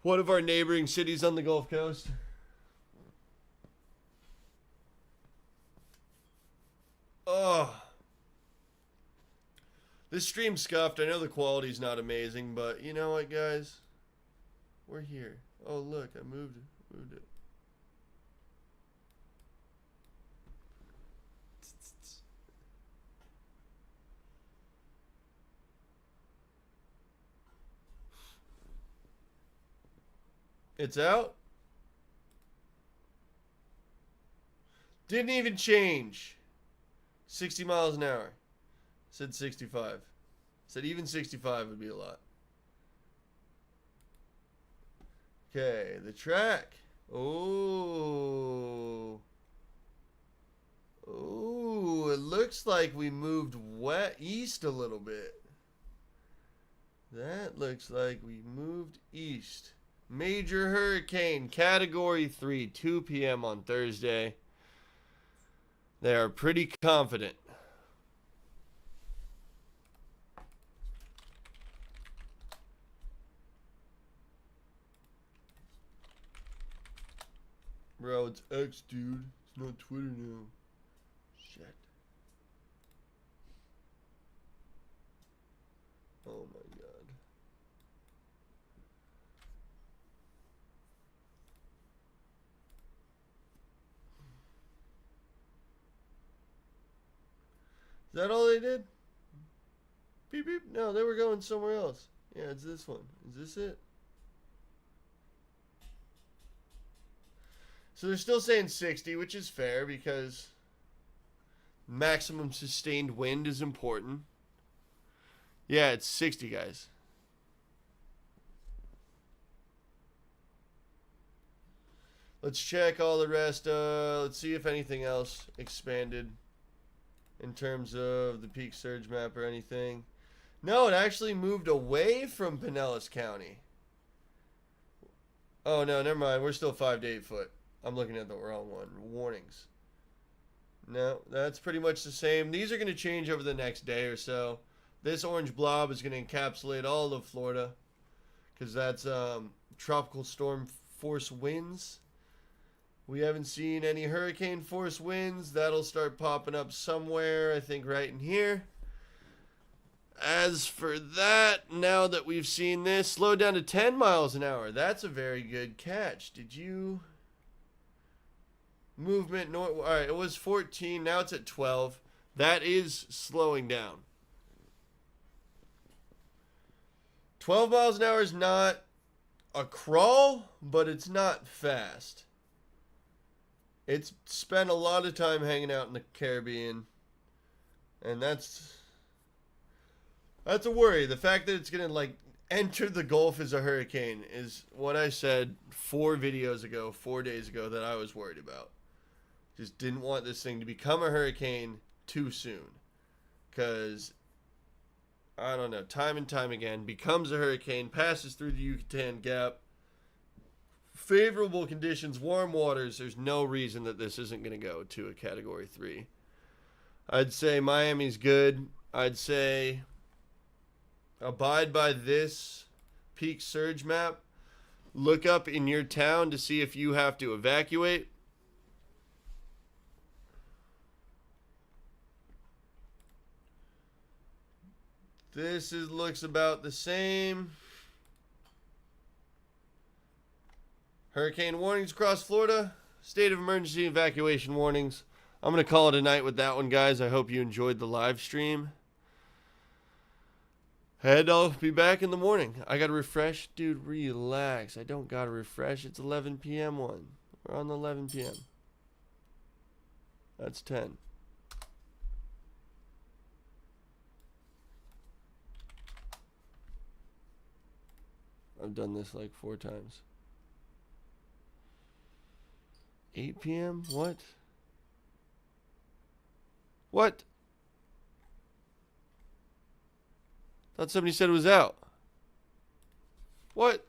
one of our neighboring cities on the Gulf Coast. Oh. This stream scuffed. I know the quality's not amazing, but you know what, guys? We're here. Oh, look, I moved it. It's out? Didn't even change. 60 miles an hour. Said 65. Said even 65 would be a lot. Okay, the track. Oh. Oh, it looks like we moved east a little bit. That looks like we moved east. Major hurricane, category 3, 2 p.m. on Thursday. They are pretty confident. Bro, it's X, dude. It's not Twitter now. Shit. Oh my god. Is that all they did? Beep beep. No, they were going somewhere else. Yeah, it's this one. Is this it? So they're still saying 60, which is fair because maximum sustained wind is important. Yeah, it's 60, guys. Let's check all the rest. Let's see if anything else expanded in terms of the peak surge map or anything. No, it actually moved away from Pinellas County. Oh, no, never mind. We're still 5 to 8 foot. I'm looking at the wrong one. Warnings. No, that's pretty much the same. These are going to change over the next day or so. This orange blob is going to encapsulate all of Florida because that's tropical storm force winds. We haven't seen any hurricane force winds. That'll start popping up somewhere, I think right in here. As for that, now that we've seen this, slow down to 10 miles an hour. That's a very good catch. Did you... Movement, no, all right, it was 14, now it's at 12. That is slowing down. 12 miles an hour is not a crawl, but it's not fast. It's spent a lot of time hanging out in the Caribbean, and that's a worry. The fact that it's gonna like enter the Gulf as a hurricane is what I said 4 days ago that I was worried about. Just didn't want this thing to become a hurricane too soon, because I don't know, time and time again, becomes a hurricane, passes through the Yucatan Gap. Favorable conditions, warm waters. There's no reason that this isn't going to go to a Category 3. I'd say Miami's good. I'd say abide by this peak surge map. Look up in your town to see if you have to evacuate. This looks about the same. Hurricane warnings across Florida. State of emergency evacuation warnings. I'm going to call it a night with that one, guys. I hope you enjoyed the live stream. And I'll be back in the morning. I got to refresh. Dude, relax. I don't got to refresh. It's 11 p.m. one. We're on the 11 p.m. That's 10. I've done this like 4 times. 8 p.m.? What? What? Thought somebody said it was out. What?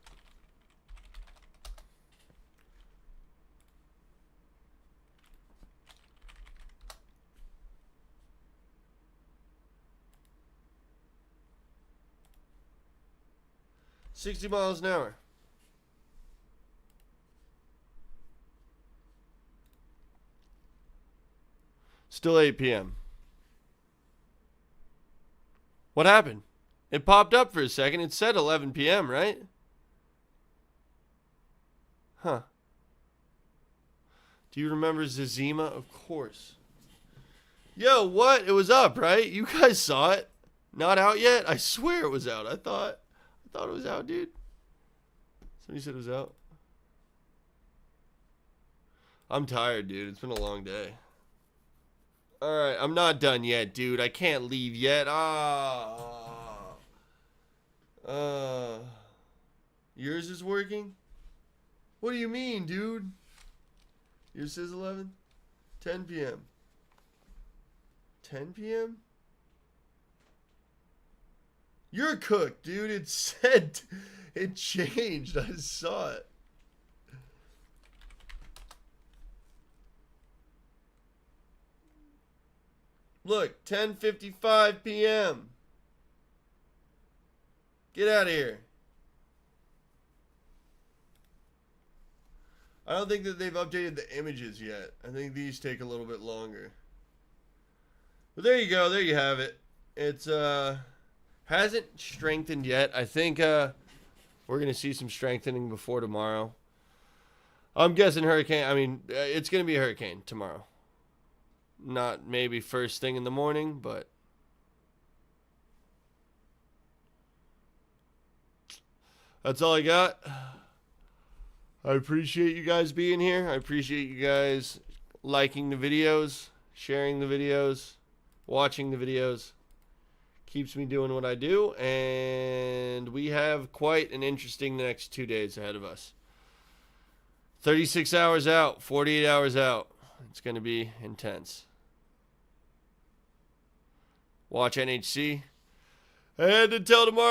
$60 miles an hour. Still 8 p.m. What happened? It popped up for a second. It said 11 p.m., right? Huh. Do you remember Zazima? Of course. Yo, what? It was up, right? You guys saw it. Not out yet? I swear it was out. I thought it was out, dude. Somebody said it was out. I'm tired, dude. It's been a long day. Alright, I'm not done yet, dude. I can't leave yet. Yours is working? What do you mean, dude? Yours says 11? 10 p.m. 10 p.m.? You're cooked, dude. It said... It changed. I saw it. Look, 10:55 p.m. Get out of here. I don't think that they've updated the images yet. I think these take a little bit longer. But there you go. There you have it. It's hasn't strengthened yet. I think we're going to see some strengthening before tomorrow. I'm guessing hurricane. I mean, it's going to be a hurricane tomorrow. Not maybe first thing in the morning, but that's all I got. I appreciate you guys being here. I appreciate you guys liking the videos, sharing the videos, watching the videos. Keeps me doing what I do, and we have quite an interesting next 2 days ahead of us. 36 hours out, 48 hours out. It's going to be intense. Watch NHC. And until tomorrow.